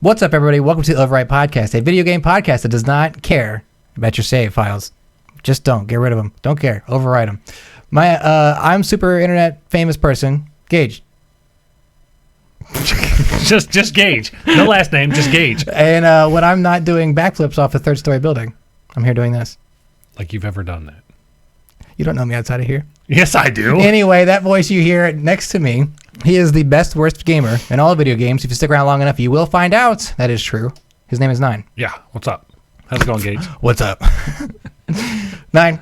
What's up, everybody? Welcome to the Overwrite Podcast, a video game podcast that does not care about your save files. Just don't. Get rid of them. Don't care. Overwrite them. I'm super internet famous person, Gage. just Gage. No last name, just Gage. And when I'm not doing backflips off a third-story building, I'm here doing this. Like you've ever done that. You don't know me outside of here. Yes, I do. Anyway, that voice you hear next to me, he is the best, worst gamer in all video games. If you stick around long enough, you will find out that is true. His name is Nine. Yeah, what's up? How's it going, Gage? What's up? Nine.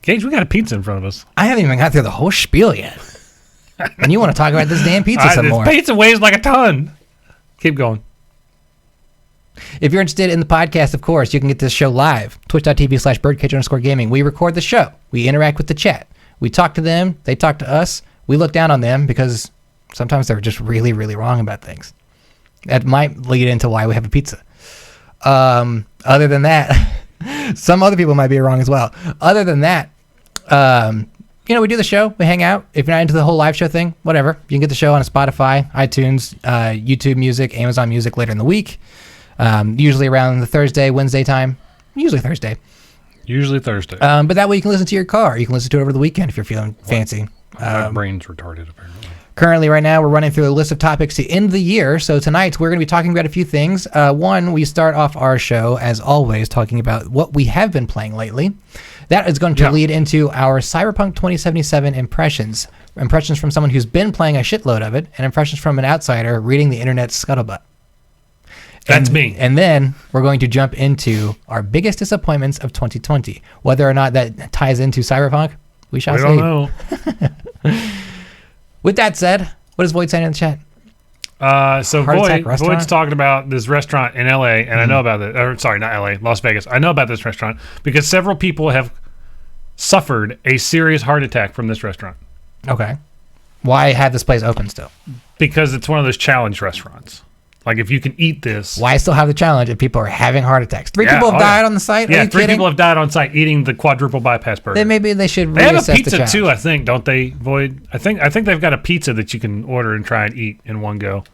Gage, we got a pizza in front of us. I haven't even got through the whole spiel yet. And you want to talk about this damn pizza some more. This pizza weighs like a ton. Keep going. If you're interested in the podcast, of course, you can get this show live. Twitch.tv/birdcage_gaming. We record the show. We interact with the chat. We talk to them. They talk to us. We look down on them because sometimes they're just really, really wrong about things. That might lead into why we have a pizza. Other than that, some other people might be wrong as well. Other than that, we do the show. We hang out. If you're not into the whole live show thing, whatever. You can get the show on Spotify, iTunes, YouTube Music, Amazon Music later in the week. Usually around the Thursday, Wednesday time. Usually Thursday. But that way you can listen to your car. You can listen to it over the weekend if you're feeling fancy. My brain's retarded, apparently. Currently, right now, we're running through a list of topics to end the year. So tonight, we're going to be talking about a few things. One, we start off our show, as always, talking about what we have been playing lately. That is going to lead into our Cyberpunk 2077 impressions. Impressions from someone who's been playing a shitload of it, and impressions from an outsider reading the internet's scuttlebutt. That's me. And then we're going to jump into our biggest disappointments of 2020. Whether or not that ties into Cyberpunk, we shall see. We don't know. With that said, what is Void saying in the chat? So Void's talking about this restaurant in LA, and I know about it. Or sorry, not LA, Las Vegas. I know about this restaurant because several people have suffered a serious heart attack from this restaurant. Okay. Why have this place open still? Because it's one of those challenge restaurants. Like, if you can eat this... Why still have the challenge if people are having heart attacks? Three people have died on the site? Yeah, three people have died on site eating the quadruple bypass burger. Then maybe they should reassess They have a pizza, the challenge. too, I think, don't they, Void? I think they've got a pizza that you can order and try and eat in one go.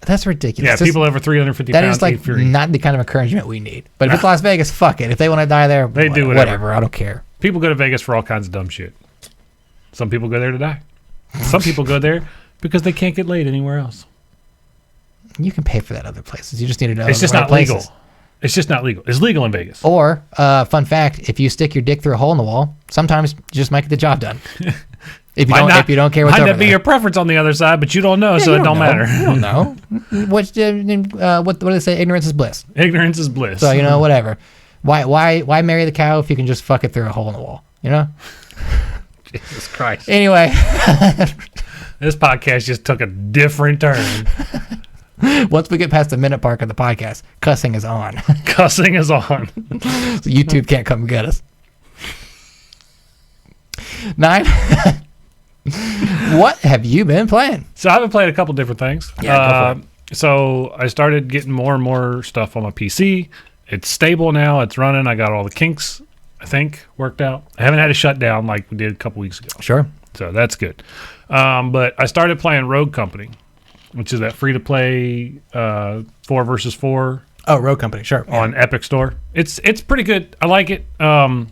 That's ridiculous. Yeah, people over 350 that pounds is, like, eat free. not the kind of encouragement we need. But if it's Las Vegas, fuck it. If they want to die there, they do whatever. I don't care. People go to Vegas for all kinds of dumb shit. Some people go there to die. Some people go there because they can't get laid anywhere else. You can pay for that other places. You just need to know. It's just not legal. It's just not legal. It's legal in Vegas. Or, fun fact, if you stick your dick through a hole in the wall, sometimes you just might get the job done. If you don't care what's over there. Might not be your preference on the other side, but you don't know, so it don't matter. You don't know. What do they say? Ignorance is bliss. Ignorance is bliss. So, whatever. Why marry the cow if you can just fuck it through a hole in the wall? You know? Jesus Christ. Anyway. This podcast just took a different turn. Once we get past the minute mark of the podcast, cussing is on. Cussing is on. So YouTube can't come get us. 9. What have you been playing? So I've been playing a couple different things. Yeah, go for it. So I started getting more and more stuff on my PC. It's stable now. It's running. I got all the kinks, I think, worked out. I haven't had a shutdown like we did a couple weeks ago. Sure. So that's good. But I started playing Rogue Company, which is that free-to-play 4 versus 4. Oh, Rogue Company, sure. On Epic Store. It's pretty good. I like it. I'm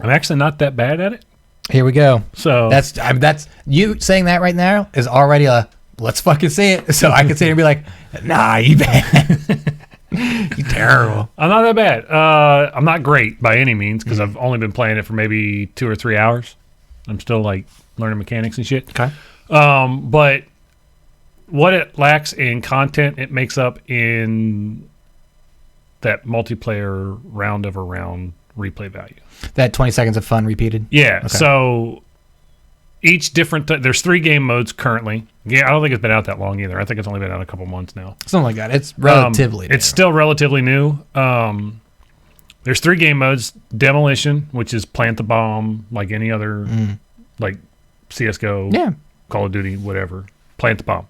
actually not that bad at it. Here we go. So that's you saying that right now is already a let's fucking see it. So I can sit here and be like, nah, you bad. You terrible. I'm not that bad. I'm not great by any means because I've only been playing it for maybe 2 or 3 hours. I'm still like learning mechanics and shit. Okay. But what it lacks in content, it makes up in that multiplayer round over round replay value. That 20 seconds of fun repeated? Yeah. Okay. So each different, there's 3 game modes currently. Yeah, I don't think it's been out that long either. I think it's only been out a couple months now. Something like that. It's relatively new. It's still relatively new. There's 3 game modes. Demolition, which is plant the bomb like any other, like CSGO, Call of Duty, whatever. Plant the bomb.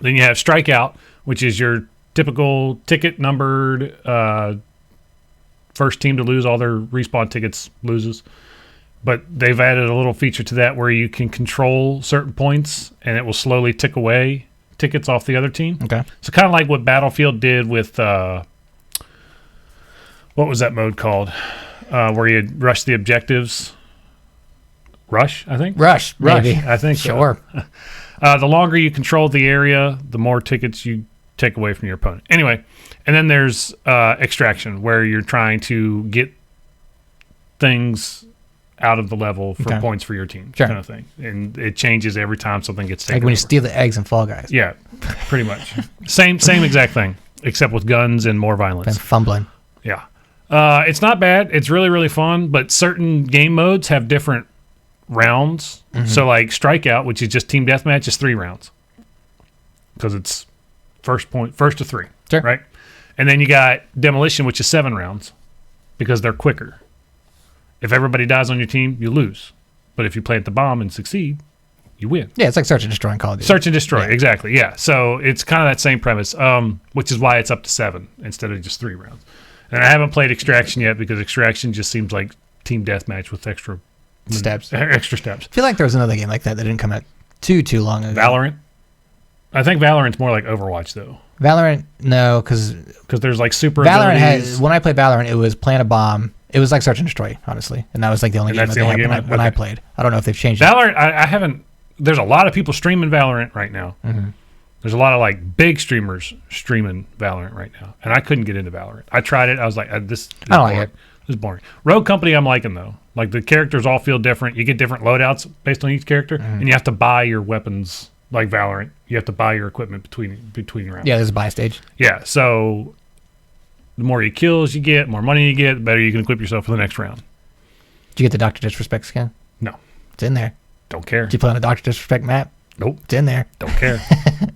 Then you have Strikeout, which is your typical ticket numbered first team to lose all their respawn tickets loses. But they've added a little feature to that where you can control certain points and it will slowly tick away tickets off the other team. Okay. So kind of like what Battlefield did with what was that mode called? Where you rush the objectives. Rush, I think. Rush, maybe. I think. Sure. The longer you control the area, the more tickets you take away from your opponent. Anyway, and then there's extraction, where you're trying to get things out of the level for points for your team, kind of thing. And it changes every time something gets taken. Like when you over. steal the eggs in Fall Guys. Yeah, pretty much. Same exact thing, except with guns and more violence. And fumbling. Yeah. It's not bad. It's really, really fun, but certain game modes have different rounds. So like Strikeout, which is just team deathmatch, is 3 rounds. Because it's first to 3. Sure. Right? And then you got Demolition, which is 7 rounds. Because they're quicker. If everybody dies on your team, you lose. But if you plant the bomb and succeed, you win. Yeah, it's like Search and Destroy in Call of Duty. Search and Destroy, exactly. Yeah. So it's kind of that same premise, which is why it's up to 7 instead of just 3 rounds. And I haven't played Extraction yet because Extraction just seems like team deathmatch with extra steps. Extra steps. I feel like there was another game like that didn't come out too long ago. Valorant? I think Valorant's more like Overwatch, though. Valorant, no, because there's like super Valorant abilities. when I played Valorant, it was plant a bomb. It was like Search and Destroy, honestly, and that was like the only game that they had when I played. I don't know if they've changed Valorant, I haven't. There's a lot of people streaming Valorant right now. There's a lot of like big streamers streaming Valorant right now, and I couldn't get into Valorant. I tried it. I was like, this is I don't boring. like it. This is boring. Rogue Company, I'm liking though. Like the characters all feel different. You get different loadouts based on each character, and you have to buy your weapons. Like Valorant, you have to buy your equipment between rounds. Yeah, there's a buy stage. Yeah, so the more you kills you get, more money you get, the better you can equip yourself for the next round. Did you get the Dr. Disrespect skin? No. It's in there. Don't care. Did you play on a Dr. Disrespect map? Nope. It's in there. Don't care.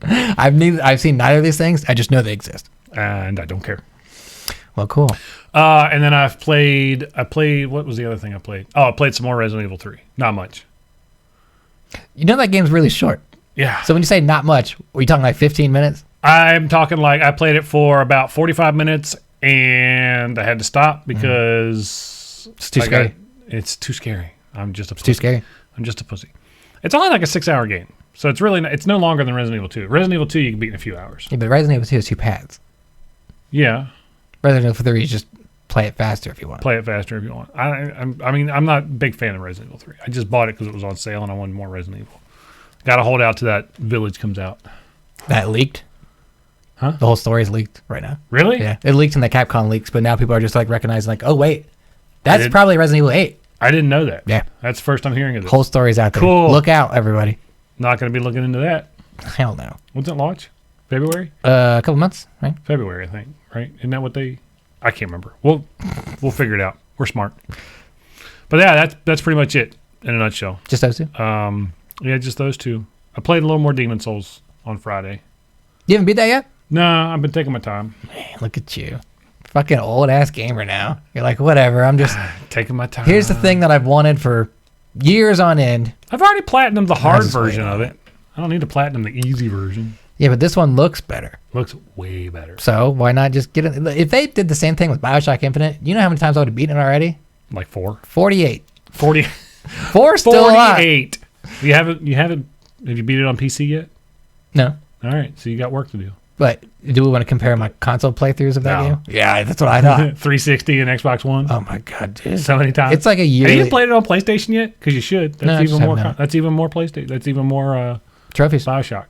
I've seen neither of these things. I just know they exist. And I don't care. Well, cool. And then I played, what was the other thing I played? Oh, I played some more Resident Evil 3. Not much. You know that game's really short. Yeah. So when you say not much, are you talking like 15 minutes? I'm talking like I played it for about 45 minutes and I had to stop because it's too scary. It's too scary. I'm just a pussy. It's too scary. I'm just a pussy. It's only like a 6-hour game. So it's really it's no longer than Resident Evil 2. Resident Evil 2 you can beat in a few hours. Yeah, but Resident Evil 2 has 2 paths. Yeah. Resident Evil 3 you just play it faster if you want. Play it faster if you want. I mean, I'm not a big fan of Resident Evil 3. I just bought it because it was on sale and I wanted more Resident Evil. Got to hold out till that Village comes out. That leaked? Huh? The whole story is leaked right now. Really? Yeah. It leaked in the Capcom leaks, but now people are just like recognizing like, oh, wait. That's probably Resident Evil 8. I didn't know that. Yeah. That's the first I'm hearing of it. Whole story's out there. Cool. Look out, everybody. Not going to be looking into that. Hell no. When's it launch? February? A couple months, right? February, I think. Right? Isn't that what they... I can't remember. We'll figure it out. We're smart. But yeah, that's pretty much it in a nutshell. Just those 2? Yeah, just those 2. I played a little more Demon Souls on Friday. You haven't beat that yet? No, I've been taking my time. Man, look at you. Fucking old ass gamer now. You're like, whatever, I'm just taking my time. Here's the thing that I've wanted for years on end. I've already platinumed the hard version of it. I don't need to platinum the easy version. Yeah, but this one looks better. Looks way better. So why not just get it? If they did the same thing with BioShock Infinite, you know how many times I would have beaten it already? Like 4. 48. 40. 4 still 48. You haven't. Have you beat it on PC yet? No. All right, so you got work to do. But do we want to compare my console playthroughs of that No. game? Yeah, that's what I thought. 360 and Xbox One. Oh my god, dude! So many times. It's like a year. Have you played it on PlayStation yet? Because you should. That's No, I just even more. haven't. That's even more PlayStation. That's even more trophies. BioShock.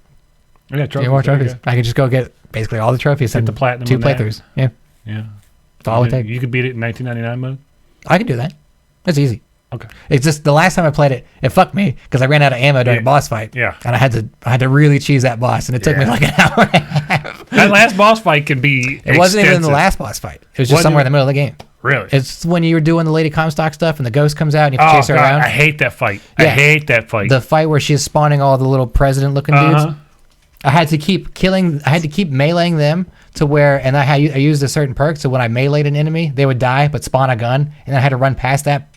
Yeah, trophies. Yeah, more There you trophies. I could just go get basically all the trophies and the platinum 2 on that. playthroughs. Yeah, Yeah. that's all it takes. You could beat it in 1999 mode. I can do that. It's easy. Okay. It's just the last time I played it, it fucked me because I ran out of ammo during a boss fight. Yeah. And I had to really cheese that boss, and it took me like an hour and a half. That last boss fight can be. It wasn't even the extensive. last boss fight. It was just somewhere in the middle of the game. Really? It's when you were doing the Lady Comstock stuff, and the ghost comes out, and you have to chase her God, around. I hate that fight. Yeah. I hate that fight. The fight where she's spawning all the little president-looking dudes. I had to keep meleeing them to where, and I used a certain perk, so when I meleeed an enemy, they would die, but spawn a gun, and I had to run past that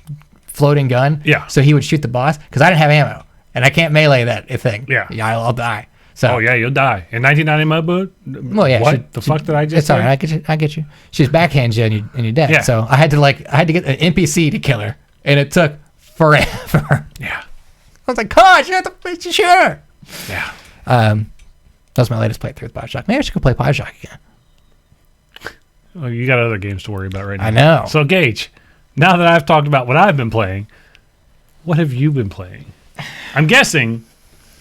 floating gun. Yeah. So he would shoot the boss, because I didn't have ammo, and I can't melee that thing. Yeah. Yeah, I'll die. So. Oh yeah, you'll die in 1990 mode. Well, yeah. What the fuck did I just? It's all right. I get you. She's backhands you and you're dead. Yeah. So I had to get an NPC to kill her, and it took forever. Yeah. I was like, "Gosh, you have to sure." Yeah. That's my latest playthrough with Bioshock. Maybe I should go play Bioshock again. Oh, you got other games to worry about right now. I know. So, Gage, now that I've talked about what I've been playing, what have you been playing? I'm guessing,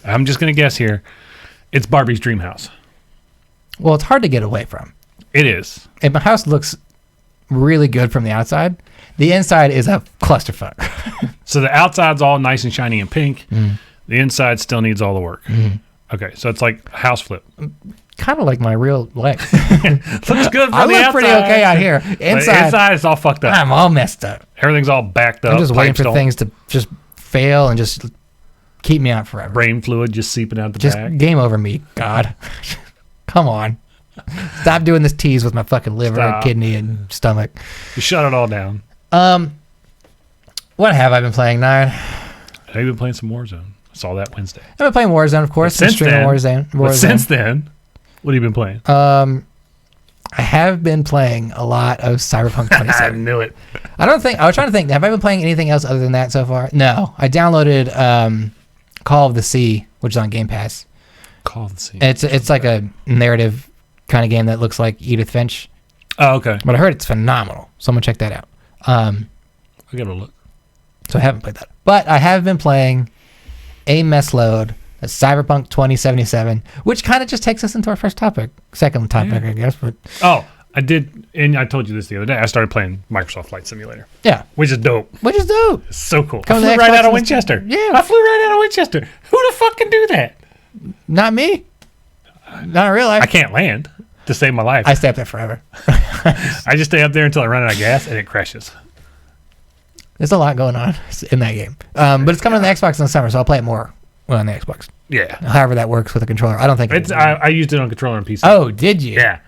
I'm just going to guess here, it's Barbie's Dream House. Well, it's hard to get away from. It is. And my house looks really good from the outside. The inside is a clusterfuck. So the outside's all nice and shiny and pink. The inside still needs all the work. Okay, so it's like a house flip. Kind of like my real life. Looks good from I the look outside. pretty okay out here. Inside is all fucked up. I'm all messed up. Everything's all backed up. I'm just waiting Pipes for don't- things to just fail and just keep me out forever. Brain fluid just seeping out the Just back. game over me, God. Come on. Stop doing this tease with my fucking liver and Stop. kidney and stomach. You shut it all down. What have I been playing, Nine? Have you been playing some Warzone? I saw that Wednesday. I've been playing Warzone, of course. But since Streaming then- Warzone. But since then, what have you been playing? I have been playing a lot of Cyberpunk I 27. knew it. I was trying to think, have I been playing anything else other than that so far? No. I downloaded Call of the Sea, which is on Game Pass. Call the scene. It's like a narrative kind of game that looks like Edith Finch, Oh, okay. but I heard it's phenomenal. Someone check that out. I'll give it a look. So I haven't played that. But I have been playing a mess load, a Cyberpunk 2077, which kind of just takes us into our first topic. Second topic, Yeah. I guess. But Oh, I did, and I told you this the other day. I started playing Microsoft Flight Simulator, yeah, which is dope. which is dope. It's so cool. Come I to flew the right Xbox out of and Winchester. yeah. I flew right out of Winchester. Who the fuck can do that? Not me. Not in real life. I can't land to save my life. I stay up there forever. I just stay up there until I run out of gas and it crashes. There's a lot going on in that game. But it's coming to the Xbox in the summer, so I'll play it more on the Xbox. Yeah. However that works with a controller. I don't think It's I used it on controller and PC. Oh, did you? Yeah.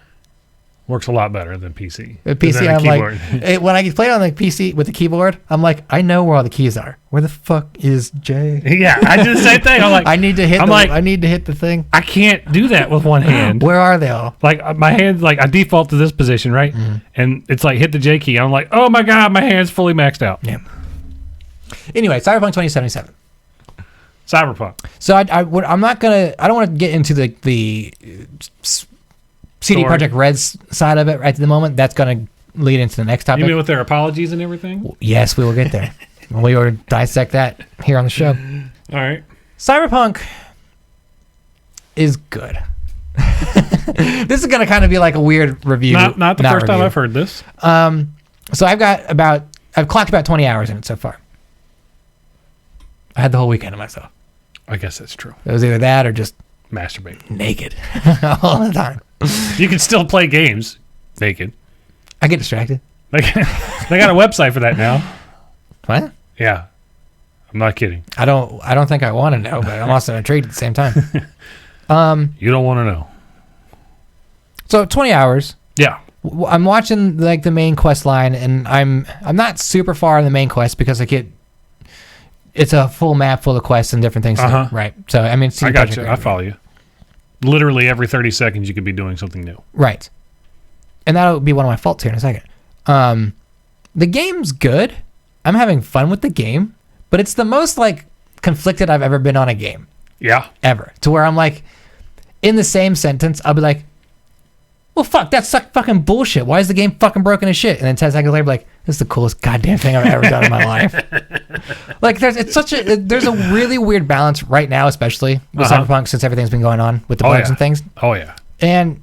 Works a lot better than PC. The PC, Than a I'm keyboard. like, when I play it on the PC with the keyboard, I'm like, I know where all the keys are. Where the fuck is J? Yeah, I do the same thing. I'm like, I need to hit. I'm like- I need to hit the thing. I can't do that with one hand. Where are they all? Like my hands, like I default to this position, right? And it's like hit the J key. I'm like, oh my god, my hand's fully maxed out. Yeah. Anyway, Cyberpunk 2077. Cyberpunk. So I'm not gonna. I don't want to get into the CD Story. Projekt Red's side of it right at the moment. That's gonna lead into the next topic. You mean with their apologies and everything? Yes, we will get there. We will dissect that here on the show. All right. Cyberpunk is good. This is going to kind of be like a weird review. Not the first time review. I've heard this. So I've clocked about 20 hours in it so far. I had the whole weekend to myself. I guess that's true. It was either that or just Masturbate. naked all the time. You can still play games naked. I get distracted. They got a website for that now. What? Yeah. I'm not kidding. I don't think I want to know, but I'm also intrigued at the same time. You don't want to know. So 20 hours. Yeah. I'm watching like the main quest line, and I'm not super far in the main quest because it's a full map full of quests and different things. Uh-huh. Right. So I mean, I got you. I follow you. Literally every 30 seconds you could be doing something new. Right. And that'll be one of my faults here in a second. The game's good. I'm having fun with the game, but it's the most like conflicted I've ever been on a game Yeah. ever. To where I'm like, in the same sentence, I'll be like, well, fuck, that's fucking bullshit. Why is the game fucking broken as shit? And then 10 seconds later, I'll be like, this is the coolest goddamn thing I've ever done in my life. Like, there's a really weird balance right now, especially with Cyberpunk, since everything's been going on with the bugs and things. Oh, yeah. And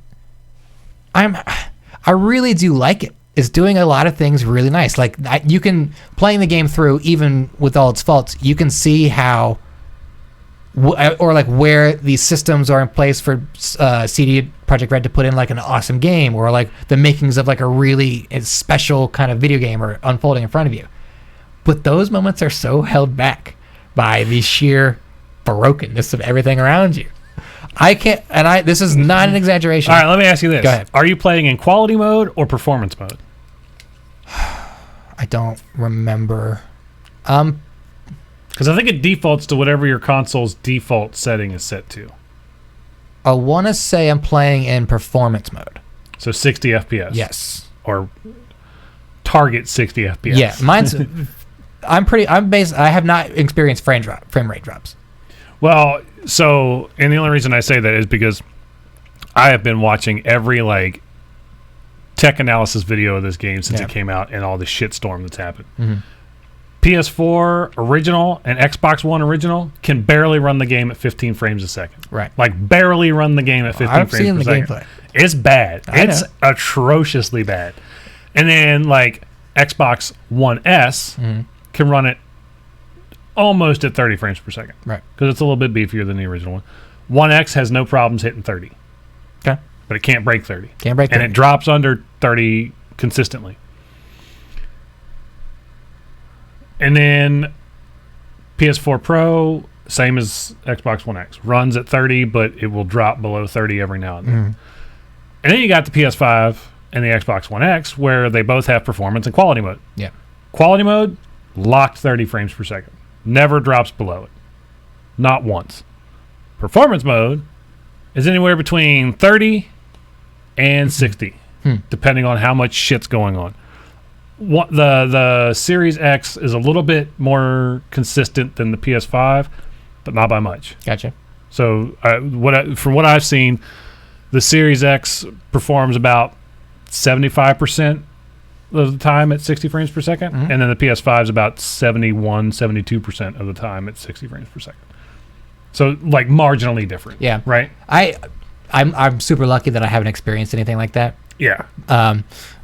I really do like it. It's doing a lot of things really nice. Like, you can, playing the game through, even with all its faults, you can see how, or like where these systems are in place for CD Projekt Red to put in like an awesome game, or like the makings of like a really special kind of video game or unfolding in front of you. But those moments are so held back by the sheer brokenness of everything around you. I can't, and this is not an exaggeration. All right, let me ask you this. Go ahead. Are you playing in quality mode or performance mode? I don't remember. Because I think it defaults to whatever your console's default setting is set to. I want to say I'm playing in performance mode. So 60 FPS. Yes. Or target 60 FPS. Yeah, mine's. I have not experienced frame rate drops. Well, so, and the only reason I say that is because I have been watching every like tech analysis video of this game since it came out and all the shitstorm that's happened. Mm-hmm. PS4 original and Xbox One original can barely run the game at 15 frames a second. Right. Like barely run the game at 15 I've frames seen per the second. gameplay. It's bad. It's know. atrociously bad. And then like Xbox One S can run it almost at 30 frames per second. Right. Because it's a little bit beefier than the original one. One X has no problems hitting 30. Okay. But it can't break 30. Can't break 30. And it drops under 30 consistently. And then PS4 Pro, same as Xbox One X. Runs at 30, but it will drop below 30 every now and then. And then you got the PS5 and the Xbox One X, where they both have performance and quality mode. Yeah. Quality mode, locked 30 frames per second. Never drops below it. Not once. Performance mode is anywhere between 30 and 60, depending on how much shit's going on. The Series X is a little bit more consistent than the PS5, but not by much. Gotcha. So from what I've seen, the Series X performs about 75% of the time at 60 frames per second, and then the PS5 is about 72% of the time at 60 frames per second. So like marginally different. Yeah. Right? I'm super lucky that I haven't experienced anything like that. Yeah.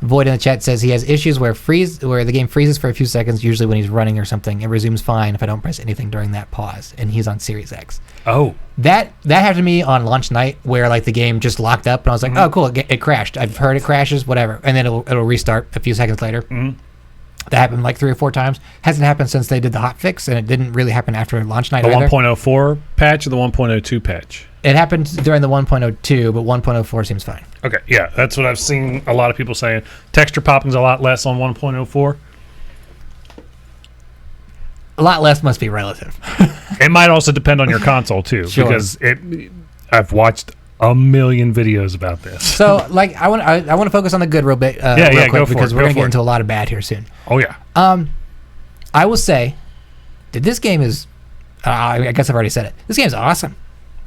Void in the chat says he has issues where the game freezes for a few seconds, usually when he's running or something, and resumes fine if I don't press anything during that pause. And he's on Series X. Oh. That happened to me on launch night, where like the game just locked up, and I was like, oh cool, it crashed. I've heard it crashes, whatever, and then it'll restart a few seconds later. That happened like 3 or 4 times. Hasn't happened since they did the hotfix, and it didn't really happen after launch night. The either. 1.04 patch or the 1.02 patch? It happened during the 1.02, but 1.04 seems fine. Okay, yeah, that's what I've seen a lot of people saying. Texture popping's a lot less on 1.04. A lot less must be relative. It might also depend on your console too, Sure. because I've watched a million videos about this. So, like, I want to focus on the good real quick, go for because it, we're go gonna for get it. into a lot of bad here soon. Oh yeah. I will say that this game is. I guess I've already said it. This game is awesome.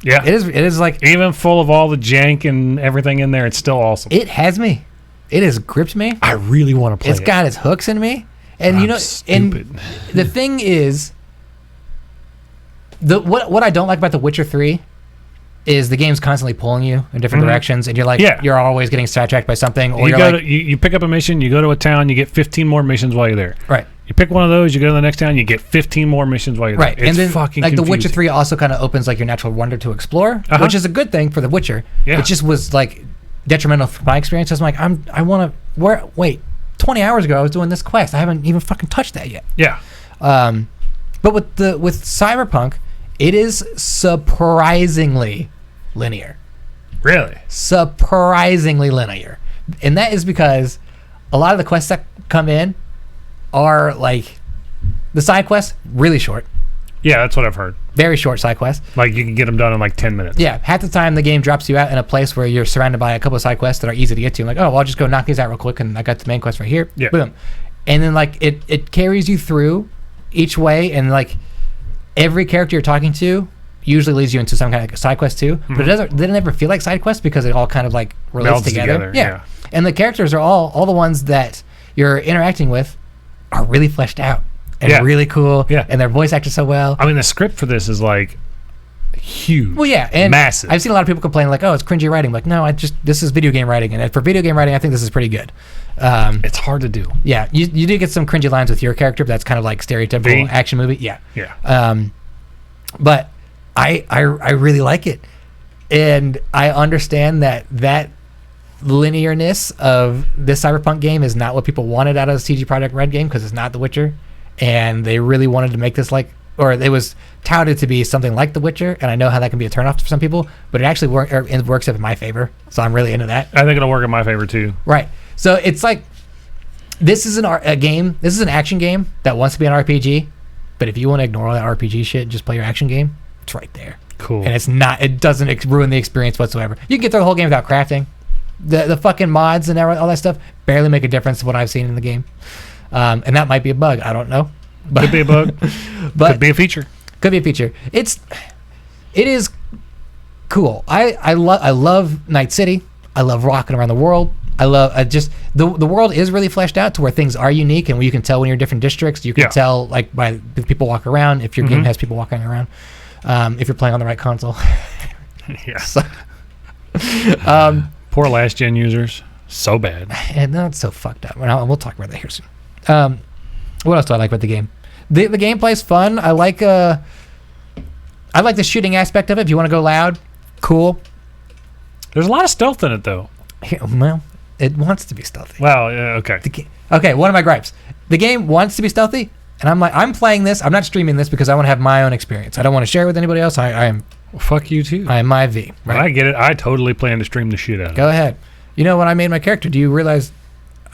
Yeah. It is like Even full of all the jank and everything in there, it's still awesome. it has me. It has gripped me. I really want to play It's it. got its hooks in me, and I'm stupid. and the thing is, what I don't like about The Witcher 3 is the game's constantly pulling you in different directions, and you're like, you're always getting sidetracked by something, or you pick up a mission, you go to a town, you get 15 more missions while you're there. Right. You pick one of those, you go to the next town, you get 15 more missions while you're Right, there. It's and then fucking like confusing. The Witcher 3 also kind of opens like your natural wonder to explore, which is a good thing for The Witcher. Yeah. It just was like detrimental for my experience. I was like, I want to. Wait, 20 hours ago I was doing this quest. I haven't even fucking touched that yet. Yeah. But with Cyberpunk, it is surprisingly linear. Really? Surprisingly linear, and that is because a lot of the quests that come in are like the side quests really short. Yeah, that's what I've heard. Very short side quests. Like you can get them done in like 10 minutes. Yeah, half the time the game drops you out in a place where you're surrounded by a couple of side quests that are easy to get to. I'm like, oh, well, I'll just go knock these out real quick, and I got the main quest right here. Yeah. Boom. And then like it carries you through each way, and like every character you're talking to usually leads you into some kind of side quest too. But it doesn't ever feel like side quests because it all kind of like relates Melds together. yeah. And the characters are all the ones that you're interacting with are really fleshed out and really cool. Yeah. And their voice acted so well. I mean, the script for this is like huge. Well, yeah, and massive. I've seen a lot of people complain like, "Oh, it's cringy writing." Like, no, this is video game writing, and for video game writing, I think this is pretty good. It's hard to do. Yeah, you do get some cringy lines with your character, but that's kind of like stereotypical action movie. Yeah, Yeah. but I really like it, and I understand that linearness of this Cyberpunk game is not what people wanted out of the CG Projekt Red game, because it's not The Witcher, and they really wanted to make this like, or it was touted to be something like The Witcher, and I know how that can be a turnoff for some people, but it actually works up in my favor, so I'm really into that. I think it'll work in my favor too. Right. So it's like, this is a game. This is an action game that wants to be an RPG, but if you want to ignore all that RPG shit and just play your action game, it's right there. Cool. And it doesn't ruin the experience whatsoever. You can get through the whole game without crafting. The fucking mods and all that stuff barely make a difference to what I've seen in the game. And that might be a bug. I don't know. But, Could be a bug. but Could be a feature. Could be a feature. It is cool. I love Night City. I love rocking around the world. I just the world is really fleshed out to where things are unique, and where you can tell when you're in different districts. You can tell like by the people walk around, if your game has people walking around, if you're playing on the right console. Yeah. So, poor last gen users, so bad. And that's so fucked up. We'll talk about that here soon. What else do I like about the game? The gameplay's fun. I like the shooting aspect of it. If you want to go loud, cool. There's a lot of stealth in it, though. Well, it wants to be stealthy. Well, okay. Okay, one of my gripes. The game wants to be stealthy, and I'm like, I'm playing this. I'm not streaming this because I want to have my own experience. I don't want to share it with anybody else. I am. Well, fuck you, too. I am my V. Right? I get it. I totally plan to stream the shit out of it. Go ahead. You know, when I made my character, do you realize...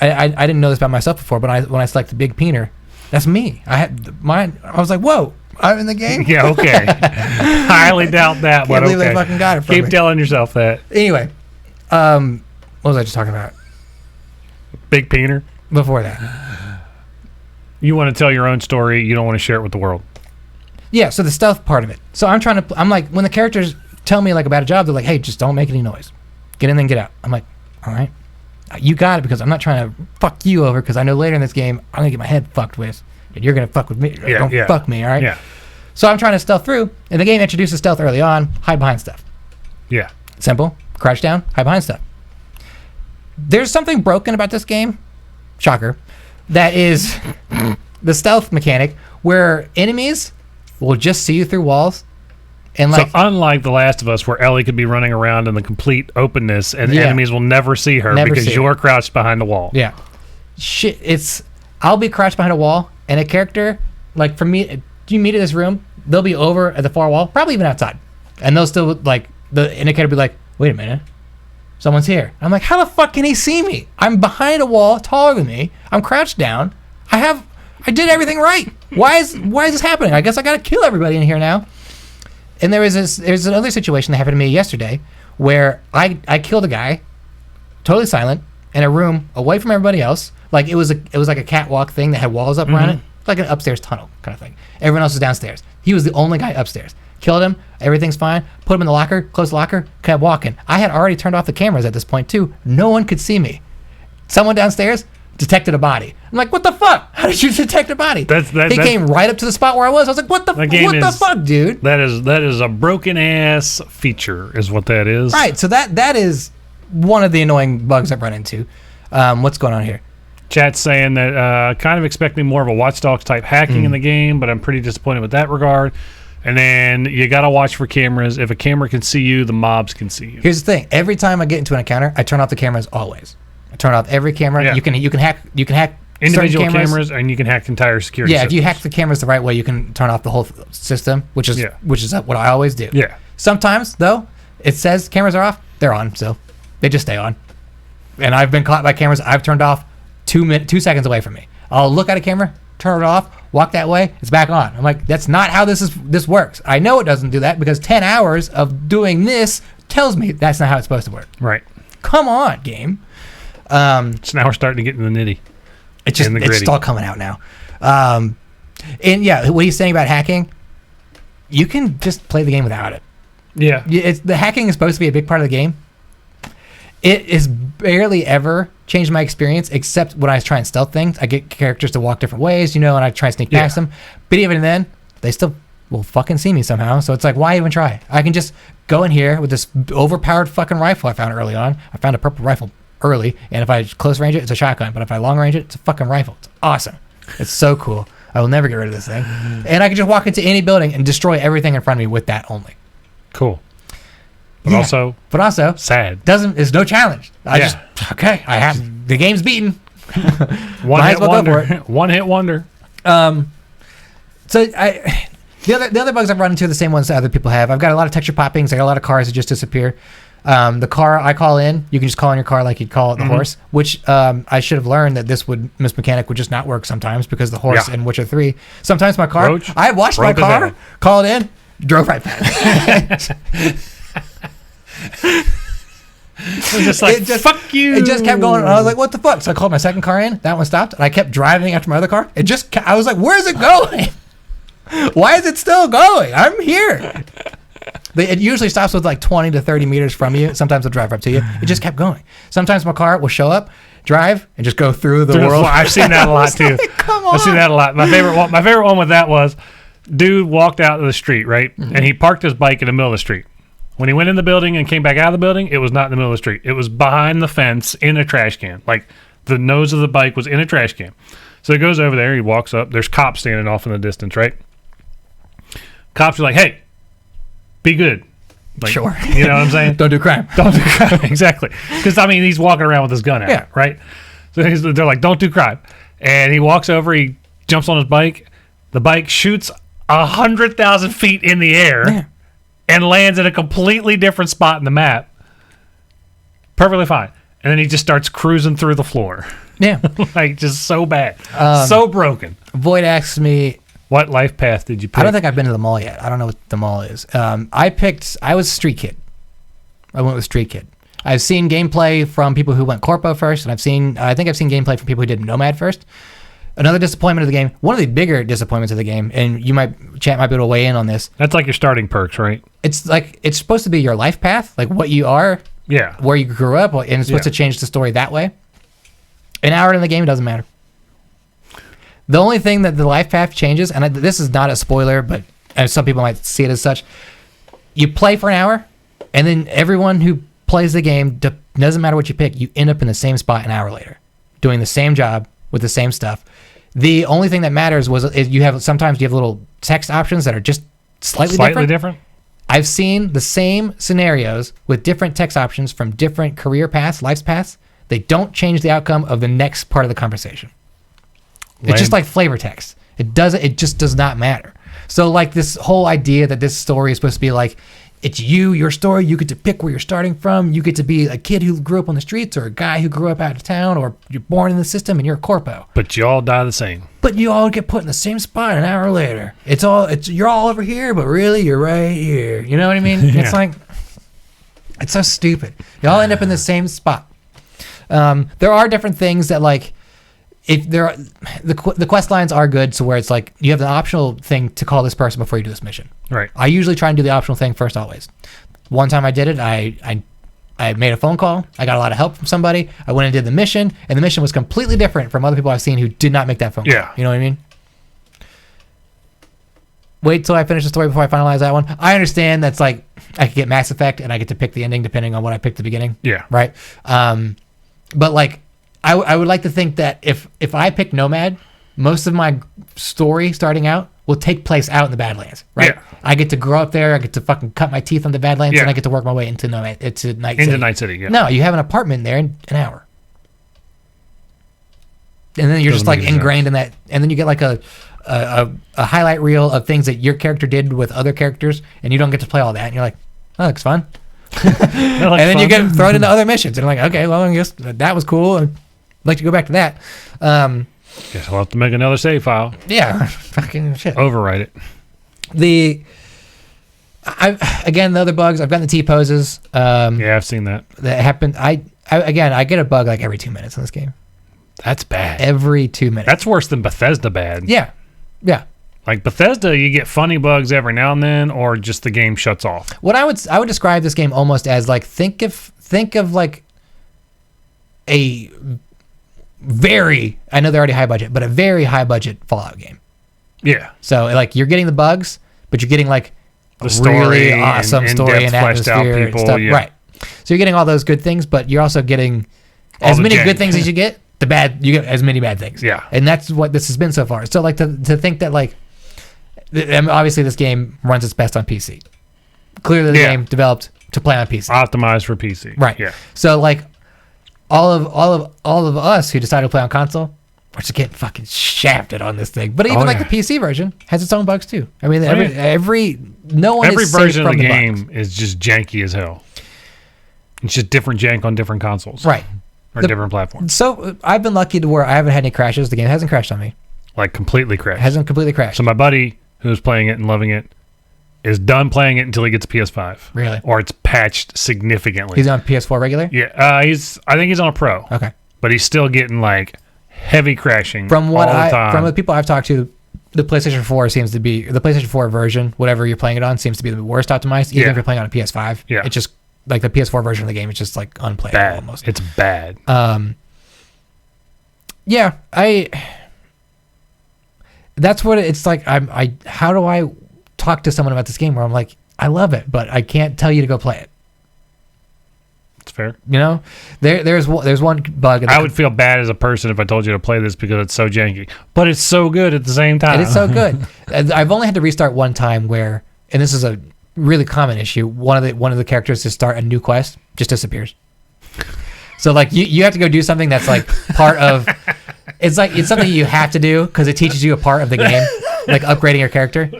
I didn't know this about myself before, but when I selected Big Peener, that's me. I had mine. I was like, whoa, I'm in the game? Yeah, okay. Highly doubt that, but okay. They fucking got it from Keep me. telling yourself that. Anyway, what was I just talking about? Big Peener? Before that. You want to tell your own story. You don't want to share it with the world. Yeah, so the stealth part of it. So I'm like, when the characters tell me like about a job, they're like, hey, just don't make any noise. Get in and get out. I'm like, all right. You got it, because I'm not trying to fuck you over, because I know later in this game I'm gonna get my head fucked with, and you're gonna fuck with me. Don't fuck me, all right? Yeah. So I'm trying to stealth through, and the game introduces stealth early on. Hide behind stuff. Yeah. Simple. Crouch down. Hide behind stuff. There's something broken about this game. Shocker. That is the stealth mechanic, where enemies will just see you through walls. And so unlike The Last of Us, where Ellie could be running around in the complete openness and enemies will never see her because you're crouched behind the wall. Yeah. Shit, I'll be crouched behind a wall, and a character, like for me, you meet in this room, they'll be over at the far wall, probably even outside. And they'll still, like, the indicator will be like, wait a minute, someone's here. I'm like, how the fuck can he see me? I'm behind a wall, taller than me. I'm crouched down. I did everything right. Why is this happening? I guess I gotta kill everybody in here now. And there's another situation that happened to me yesterday where I killed a guy, totally silent, in a room away from everybody else. Like it was like a catwalk thing that had walls up around it, like an upstairs tunnel kind of thing. Everyone else was downstairs. He was the only guy upstairs. Killed him. Everything's fine. Put him in the locker. Closed the locker. Kept walking. I had already turned off the cameras at this point too. No one could see me. Someone downstairs detected a body. I'm like, what the fuck? How did you detect a body? He came right up to the spot where I was. I was like, what the fuck, dude? That is a broken ass feature, is what that is. Right. So that is one of the annoying bugs I've run into. What's going on here? Chat's saying that kind of expecting more of a Watch Dogs type hacking in the game, but I'm pretty disappointed with that regard. And then you got to watch for cameras. If a camera can see you, the mobs can see you. Here's the thing. Every time I get into an encounter, I turn off the cameras always. I turn off every camera. Yeah. You can hack individual cameras, and you can hack entire security systems. If you hack the cameras the right way, you can turn off the whole system, which is what I always do. Yeah. Sometimes though, it says cameras are off, they're on, so they just stay on. And I've been caught by cameras I've turned off 2 seconds away from me. I'll look at a camera, turn it off, walk that way, it's back on. I'm like, that's not how this works. I know it doesn't do that because 10 hours of doing this tells me that's not how it's supposed to work. Right. Come on, game. So now we're starting to get in the nitty. It's all coming out now. And yeah, what he's saying about hacking, you can just play the game without it. Yeah. The hacking is supposed to be a big part of the game. It has barely ever changed my experience, except when I try and stealth things. I get characters to walk different ways, and I try and sneak past them. But even then, they still will fucking see me somehow. So it's like, why even try? I can just go in here with this overpowered fucking rifle I found early on. I found a purple rifle early, and if I close range it, it's a shotgun. But if I long range it, it's a fucking rifle. It's awesome. It's so cool. I will never get rid of this thing. And I can just walk into any building and destroy everything in front of me with that only. Cool. But also sad. There's no challenge. I have the game's beaten. One hit wonder. One hit wonder. So the other bugs I've run into are the same ones that other people have. I've got a lot of texture poppings. I got a lot of cars that just disappear. The car I call in, you can just call in your car like you'd call it the horse, which I should have learned that this mechanic would just not work sometimes because the horse in Witcher 3. Sometimes my car, I watched my car, called in, drove right past. Fuck you. It just kept going. And I was like, what the fuck? So I called my second car in. That one stopped. And I kept driving after my other car. I was like, where's it going? Why is it still going? I'm here. It usually stops with like 20 to 30 meters from you. Sometimes it'll drive up to you. It just kept going. Sometimes my car will show up, drive, and just go through the world. I've seen that a lot too. Like, come on. I've seen that a lot. My favorite one with that was, dude walked out of the street, right? Mm-hmm. And he parked his bike in the middle of the street. When he went in the building and came back out of the building, it was not in the middle of the street. It was behind the fence in a trash can. Like, the nose of the bike was in a trash can. So he goes over there, he walks up. There's cops standing off in the distance, right? Cops are like, hey, be good. Like, sure. You know what I'm saying? Don't do crime. Don't do crime. Exactly. Because, I mean, he's walking around with his gun out, right? So they're like, don't do crime. And he walks over, he jumps on his bike. The bike shoots 100,000 feet in the air and lands in a completely different spot in the map. Perfectly fine. And then he just starts cruising through the floor. Yeah. Like, just so bad. So broken. Void asks me, what life path did you pick? I don't think I've been to the mall yet. I don't know what the mall is. I was Street Kid. I went with Street Kid. I've seen gameplay from people who went Corpo first, and I think I've seen gameplay from people who did Nomad first. Another disappointment of the game, one of the bigger disappointments of the game, and chat might be able to weigh in on this. That's like your starting perks, right? It's like, it's supposed to be your life path, like what you are, where you grew up, and it's supposed to change the story that way. An hour in the game, it doesn't matter. The only thing that the life path changes, and this is not a spoiler, but some people might see it as such, you play for an hour, and then everyone who plays the game, doesn't matter what you pick, you end up in the same spot an hour later, doing the same job with the same stuff. The only thing that matters is sometimes you have little text options that are just slightly different. I've seen the same scenarios with different text options from different career paths, life paths. They don't change the outcome of the next part of the conversation. It's just like flavor text. It just does not matter. So like this whole idea that this story is supposed to be like, it's your story. You get to pick where you're starting from. You get to be a kid who grew up on the streets, or a guy who grew up out of town, or you're born in the system and you're a corpo. But you all die the same. But you all get put in the same spot an hour later. You're all over here, but really you're right here. You know what I mean? It's like, it's so stupid. You all end up in the same spot. There are different things that like, if the quest lines are good, so where it's like you have the optional thing to call this person before you do this mission. Right. I usually try and do the optional thing first always. One time I did it, I made a phone call. I got a lot of help from somebody. I went and did the mission, and the mission was completely different from other people I've seen who did not make that phone call. Yeah. You know what I mean? Wait till I finish the story before I finalize that one. I understand that's like I could get Mass Effect and I get to pick the ending depending on what I picked at the beginning. Yeah. Right. But like, I would like to think that if I pick Nomad, most of my story starting out will take place out in the Badlands, right? Yeah. I get to grow up there. I get to fucking cut my teeth on the Badlands, and I get to work my way into Night City. Night City, yeah. No, you have an apartment there in an hour. And then you're just like ingrained in that. And then you get like a highlight reel of things that your character did with other characters, and you don't get to play all that. And you're like, oh, that looks fun. And then you get thrown into other missions, and I'm like, okay, well, I guess that was cool. I'd like to go back to that. Guess I'll have to make another save file. Yeah, fucking shit. Overwrite it. The other bugs. I've gotten the T poses. Yeah, I've seen that. That happened. I get a bug like every 2 minutes in this game. That's bad. Every 2 minutes. That's worse than Bethesda bad. Yeah. Like Bethesda, you get funny bugs every now and then, or just the game shuts off. What I would describe this game almost as like think of like a very, I know they're already high budget, but a very high budget Fallout game. Yeah. So like you're getting the bugs, but you're getting like the story, really awesome story and atmosphere and stuff. Yeah. Right. So you're getting all those good things, but you're also getting as many good things as you get. You get as many bad things. Yeah. And that's what this has been so far. So like to think that like, obviously this game runs its best on PC. Clearly the game developed to play on PC. Optimized for PC. Right. Yeah. So like all of us who decided to play on console, we're just getting fucking shafted on this thing. But even the PC version has its own bugs too. I mean, every version of the game is just janky as hell. It's just different jank on different consoles. Right. Or different platforms. So I've been lucky to where I haven't had any crashes. The game hasn't crashed on me. Like completely crashed. It hasn't completely crashed. So my buddy who's playing it and loving it is done playing it until he gets a PS5. Really? Or it's patched significantly. He's on PS4 regular? Yeah. I think he's on a Pro. Okay. But he's still getting like heavy crashing from all the time. From the people I've talked to, the PlayStation 4 seems to be the PlayStation 4 version, whatever you're playing it on, seems to be the worst optimized. Even if you're playing on a PS5, it's just like the PS4 version of the game is just like unplayable almost. It's bad. Yeah, that's what it's like. How do I talk to someone about this game where I'm like, I love it, but I can't tell you to go play it? It's fair. You know, there's one bug. I would feel bad as a person if I told you to play this because it's so janky, but it's so good at the same time. It is so good. I've only had to restart one time where, and this is a really common issue. One of the characters to start a new quest just disappears. So like you have to go do something that's like part of. It's something you have to do because it teaches you a part of the game, like upgrading your character.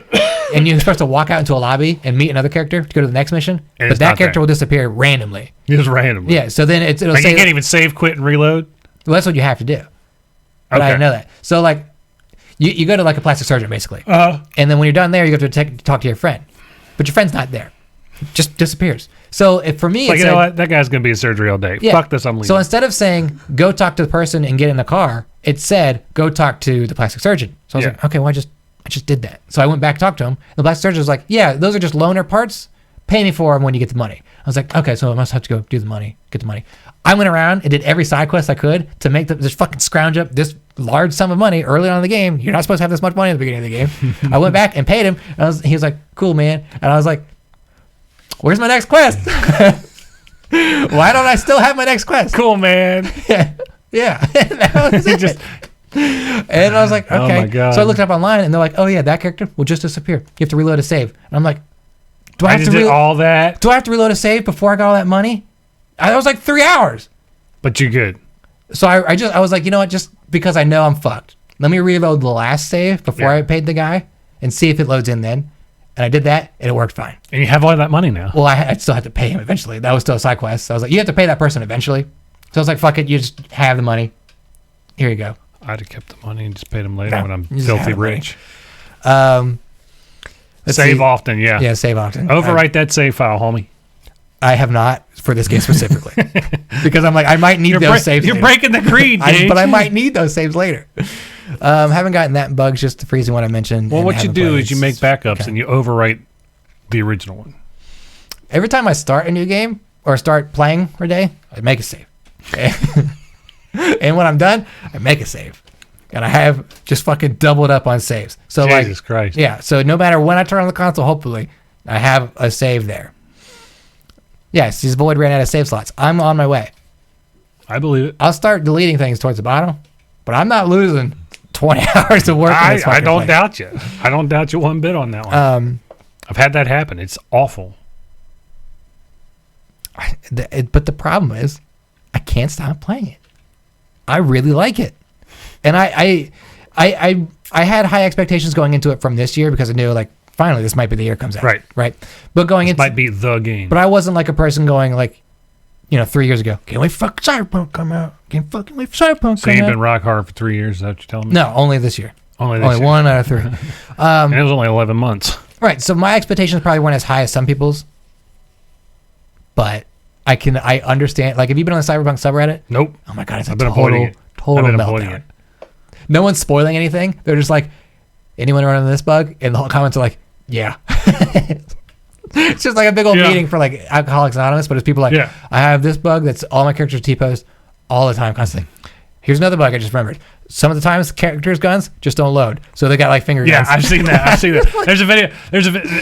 And you're supposed to walk out into a lobby and meet another character to go to the next mission, but that character will disappear randomly. Just randomly. Yeah. So then it'll like say you can't even save, quit, and reload. Well, that's what you have to do. But I didn't know that. So like, you go to like a plastic surgeon basically, and then when you're done there, you go to talk to your friend, but your friend's not there, just disappears. So for me, it's like, you know what, that guy's gonna be in surgery all day. Yeah. Fuck this, I'm leaving. So instead of saying go talk to the person and get in the car, it said go talk to the plastic surgeon. So I was like, okay, well I just did that. So I went back to talk to him. The plastic surgeon was like, yeah, those are just loaner parts. Pay me for them when you get the money. I was like, okay, so I must have to go get the money. I went around and did every side quest I could to make just fucking scrounge up this large sum of money early on in the game. You're not supposed to have this much money at the beginning of the game. I went back and paid him. And he was like, cool, man. And I was like, where's my next quest? Why don't I still have my next quest? Cool, man. Yeah. That was it. And I was like, okay. Oh my God. So I looked up online and they're like, oh yeah, that character will just disappear. You have to reload a save. And I'm like, do I have to all that? Do I have to reload a save before I got all that money? I was like 3 hours. But you're good. So I was like, you know what? Just because I know I'm fucked, let me reload the last save before I paid the guy and see if it loads in then. And I did that, and it worked fine. And you have all that money now. Well, I still had to pay him eventually. That was still a side quest. So I was like, you have to pay that person eventually. So I was like, fuck it. You just have the money. Here you go. I'd have kept the money and just paid him later when I'm filthy rich. Save often, yeah. Yeah, save often. Overwrite that save file, homie. I have not for this game specifically. Because I'm like, I might need those saves You're breaking the creed, but I might need those saves later. Haven't gotten that bug, just the freezing one I mentioned. Well, what you do is you make backups and you overwrite the original one. Every time I start a new game or start playing for a day, I make a save. Okay? And when I'm done, I make a save. And I have just fucking doubled up on saves. So Jesus Christ. Yeah, so no matter when I turn on the console, hopefully, I have a save there. Yes, this Void ran out of save slots. I'm on my way. I believe it. I'll start deleting things towards the bottom, but I'm not losing 20 hours of work. I don't doubt you. I don't doubt you one bit on that one. I've had that happen. It's awful. But the problem is, I can't stop playing it. I really like it, and I had high expectations going into it from this year because I knew like finally this might be the year it comes out. Right. But going into might be the game. But I wasn't like a person going like, 3 years ago. Can't wait for Cyberpunk come out. Can't fucking wait for Cyberpunk come out. So you've been rock hard for 3 years. Is that what you're telling me? No, only this year. Only 1 out of 3. And it was only 11 months. Right. So my expectations probably weren't as high as some people's. But I understand. Like, have you been on the Cyberpunk subreddit? Nope. Oh my God, it's a total meltdown. No one's spoiling anything. They're just like, anyone running this bug? And the whole comments are like, yeah. It's just like a big old meeting for like Alcoholics Anonymous, but it's people like, I have this bug that's all my characters T-post all the time, constantly. Here's another bug I just remembered. Some of the times characters' guns just don't load, so they got like finger guns. Yeah, I've seen that. There's a video.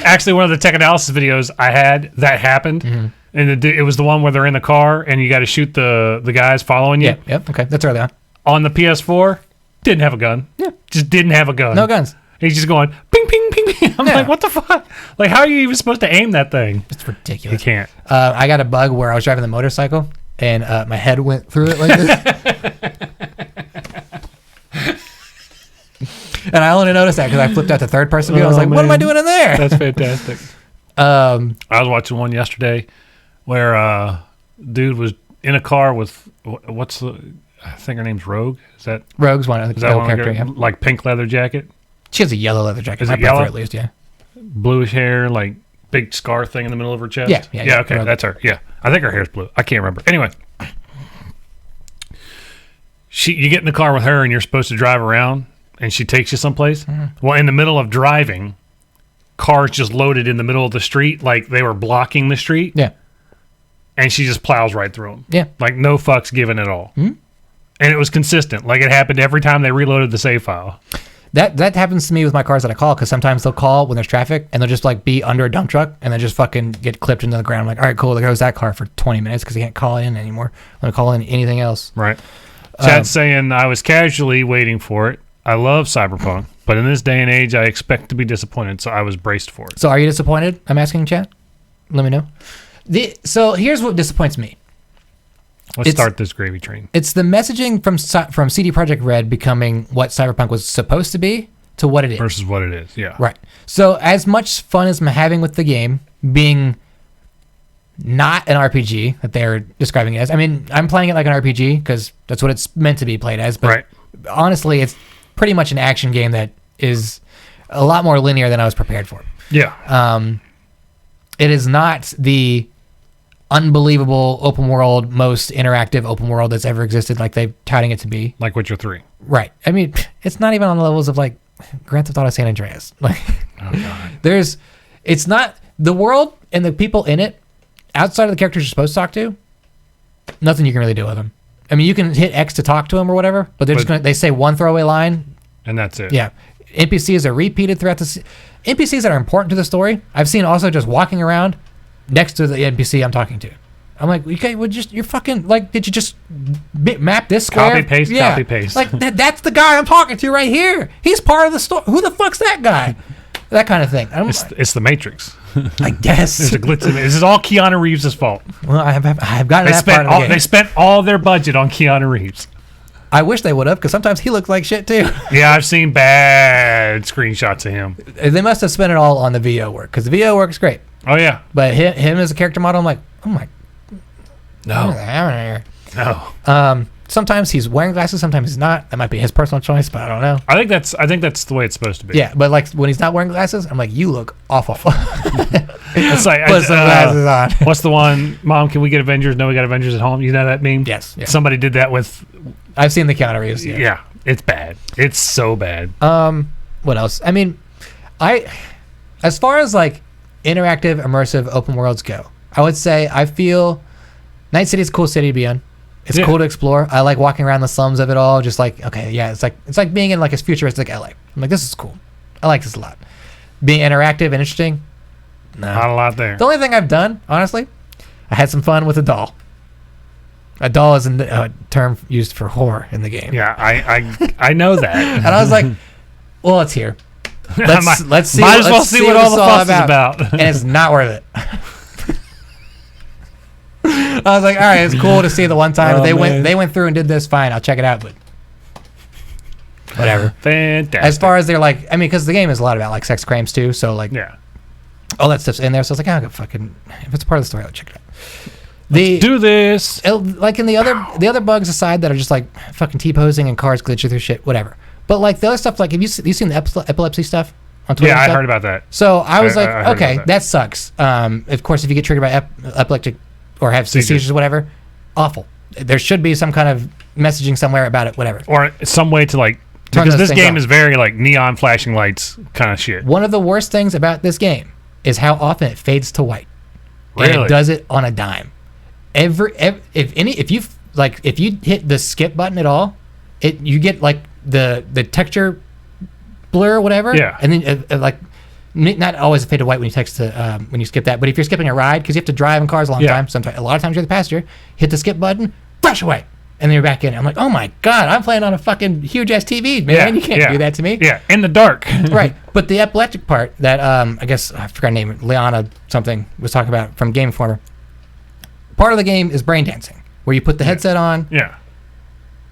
Actually one of the tech analysis videos I had that happened, and it was the one where they're in the car and you got to shoot the guys following you. Yep. Okay, that's early on. On the PS4, didn't have a gun. Yeah, just didn't have a gun. No guns. He's just going ping, ping, ping, ping. I'm like, what the fuck? Like, how are you even supposed to aim that thing? It's ridiculous. You can't. I got a bug where I was driving the motorcycle and my head went through it like this. And I only noticed that because I flipped out the third person view. I was like, what am I doing in there? That's fantastic. I was watching one yesterday where dude was in a car with, I think her name's Rogue. Is that Rogue's one of the character? Yeah. Like pink leather jacket. She has a yellow leather jacket. Is it yellow? At least, yeah. Bluish hair, like big scar thing in the middle of her chest. Yeah. Okay, Rogue. that's her. Yeah, I think her hair's blue. I can't remember. Anyway, you get in the car with her and you're supposed to drive around, and she takes you someplace. Well, in the middle of driving, cars just loaded in the middle of the street, like they were blocking the street. Yeah. And she just plows right through them. Yeah. Like no fucks given at all. And it was consistent. Like it happened every time they reloaded the save file. That happens to me with my cars that I call, because sometimes they'll call when there's traffic and they'll just like be under a dump truck and then just fucking get clipped into the ground. I'm like, all right, cool. There goes that car for 20 minutes because he can't call in anymore. I'm going to call in anything else. Right. Chat's saying, I was casually waiting for it. I love Cyberpunk, but in this day and age, I expect to be disappointed, so I was braced for it. So are you disappointed? I'm asking chat. Let me know. So here's what disappoints me. Let's start this gravy train. It's the messaging from CD Projekt Red becoming what Cyberpunk was supposed to be to what it is. Versus what it is, yeah. Right. So as much fun as I'm having with the game being not an RPG that they're describing it as. I mean, I'm playing it like an RPG because that's what it's meant to be played as. But honestly, it's pretty much an action game that is a lot more linear than I was prepared for. Yeah. It is not the unbelievable open world, most interactive open world that's ever existed, like they're touting it to be. Like Witcher 3. Right. I mean, it's not even on the levels of like Grand Theft Auto San Andreas. Like, oh God. It's not the world and the people in it outside of the characters you're supposed to talk to. Nothing you can really do with them. I mean, you can hit X to talk to them or whatever, but they say one throwaway line, and that's it. Yeah. NPCs are repeated throughout the NPCs that are important to the story. I've seen also just walking around next to the NPC I'm talking to. I'm like, okay, well, you're fucking, like, did you just map this square? Copy, paste, yeah. Copy, paste. Like, that's the guy I'm talking to right here. He's part of the story. Who the fuck's that guy? That kind of thing. It's the Matrix. I guess. There's a glitch in it. This is all Keanu Reeves' fault. Well, I've gotten that part of the game. They spent all their budget on Keanu Reeves. I wish they would have, because sometimes he looks like shit, too. Yeah, I've seen bad screenshots of him. They must have spent it all on the VO work, because the VO work's great. Oh, yeah. But him as a character model, I'm like, oh my. No. What's happening here? No. Sometimes he's wearing glasses, sometimes he's not. That might be his personal choice, but I don't know. I think that's the way it's supposed to be. Yeah, but like when he's not wearing glasses, I'm like, you look awful. It's like put some glasses on. What's the one? Mom, can we get Avengers? No, we got Avengers at home. You know that meme? Yes. Yeah. Somebody did that with. I've seen the Keanu Reeves. Yeah, it's bad. It's so bad. What else? I mean, as far as like interactive, immersive, open worlds go, I would say I feel Night City is a cool city to be in. It's cool to explore. I like walking around the slums of it all. Just like, okay, yeah, it's like being in like a futuristic LA. I'm like, this is cool. I like this a lot. Being interactive and interesting. No. Not a lot there. The only thing I've done, honestly, I had some fun with a doll. A doll is a term used for whore in the game. Yeah, I know that. And I was like, well, it's here. Let's see. Might as well see what all the fuss is about. And it's not worth it. I was like, all right, it's cool to see the one time they went through and did this. Fine, I'll check it out, but whatever. Fantastic. As far as they're like, I mean, because the game is a lot about like sex crimes too, so like, yeah, all that stuff's in there. So I was like, I'll go fucking, if it's part of the story, I'll check it out. Let's do this. Like in the other bugs aside that are just like fucking T-posing and cars glitching through shit, whatever. But like the other stuff, like have you seen the epilepsy stuff on Twitter? Yeah, I heard about that. So I was like, okay, that sucks. Of course, if you get triggered by epileptic or have seizures or whatever, awful. There should be some kind of messaging somewhere about it, whatever. Or some way to like, because this game is very like neon flashing lights kind of shit. One of the worst things about this game is how often it fades to white. Really? And it does it on a dime. If you hit the skip button at all, you get like the texture blur or whatever. Yeah. And then like not always fade to white when you text to when you skip that, but if you're skipping a ride because you have to drive in cars a long time, a lot of times you're the passenger, hit the skip button, flash away, and then you're back in. I'm like, oh my god, I'm playing on a fucking huge ass TV, man. Yeah, you can't do that to me. Yeah, in the dark. Right. But the epileptic part that I guess I forgot her name, Liana something was talking about from Game Informer. Part of the game is brain dancing, where you put the headset on. Yeah.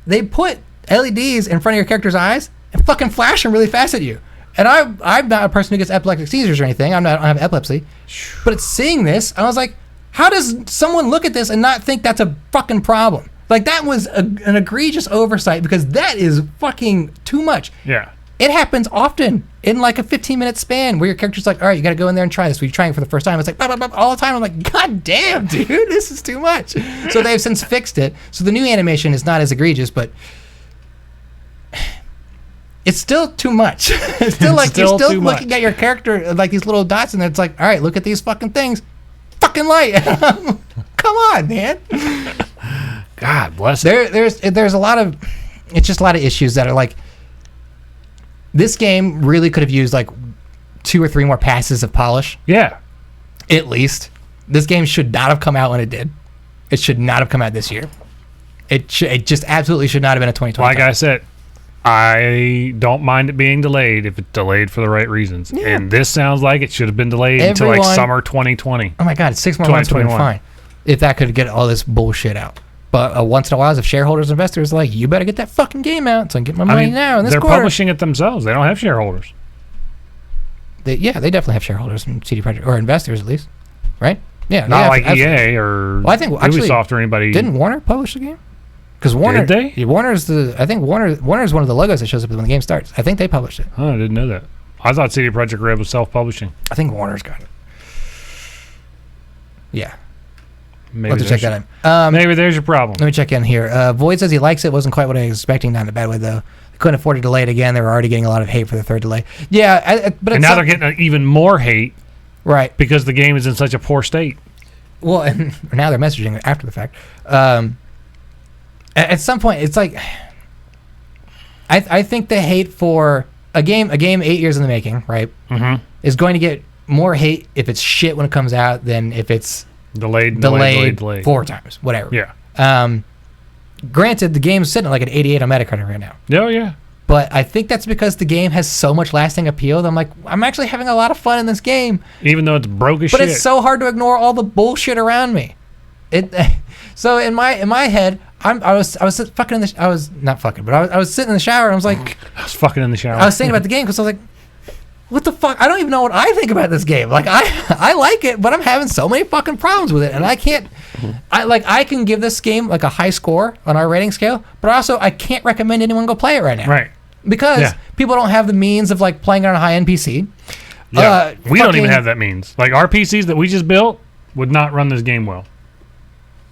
They put LEDs in front of your character's eyes and fucking flash them really fast at you. And I'm not a person who gets epileptic seizures or anything. I don't have epilepsy. But it's seeing this, I was like, how does someone look at this and not think that's a fucking problem? Like, that was an egregious oversight because that is fucking too much. Yeah. It happens often in like a 15-minute span where your character's like, all right, you got to go in there and try this. We're trying it for the first time. It's like, blah, blah, blah, all the time. I'm like, god damn, dude, this is too much. So they've since fixed it. So the new animation is not as egregious, but it's still too much. It's still like Still you're still too looking much. at your character like these little dots, and it's like, all right, look at these fucking things. Fucking light. Come on, man. God bless it. There's a lot of, it's just a lot of issues that are like, this game really could have used like 2 or 3 more passes of polish. Yeah. At least. This game should not have come out when it did. It should not have come out this year. It just absolutely should not have been a 2020. Like I said, I don't mind it being delayed if it's delayed for the right reasons. Yeah. And this sounds like it should have been delayed until like summer 2020. Oh my God, it's 6 more months would have been fine. If that could get all this bullshit out. But once in a while, if shareholders, investors are like, you better get that fucking game out so I can get my money now in this they're quarter. publishing it themselves. They don't have shareholders. They definitely have shareholders in CD Projekt, or investors at least, right? Yeah, not like EA or Ubisoft or anybody. Didn't Warner publish the game? Because Warner, did they? Yeah, Warner's one of the logos that shows up when the game starts. I think they published it. Oh, I didn't know that. I thought CD Projekt Red was self-publishing. I think Warner's got it. Yeah. Maybe We'll have to check that out. Maybe there's your problem. Let me check in here. Void says he likes it. Wasn't quite what I was expecting. Not in a bad way, though. They couldn't afford to delay it again. They were already getting a lot of hate for the third delay. Yeah, but now they're getting even more hate. Right. Because the game is in such a poor state. Well, and now they're messaging after the fact. At some point, it's like, I think the hate for a game 8 years in the making, right, is going to get more hate if it's shit when it comes out than if it's delayed 4 times, whatever. Yeah. Granted, the game's sitting at like an 88 on Metacritic right now. Oh, yeah. But I think that's because the game has so much lasting appeal that I'm like, I'm actually having a lot of fun in this game. Even though it's broke as shit. But it's so hard to ignore all the bullshit around me. So in my head, I was fucking in the I was not fucking, but I was sitting in the shower and I was like, I was fucking in the shower. I was thinking about the game because I was like, what the fuck? I don't even know what I think about this game. Like I like it, but I'm having so many fucking problems with it, and I can't. I can give this game like a high score on our rating scale, but also I can't recommend anyone go play it right now. Right. Because people don't have the means of like playing it on a high-end PC. Yeah. We don't even have that means. Like our PCs that we just built would not run this game well.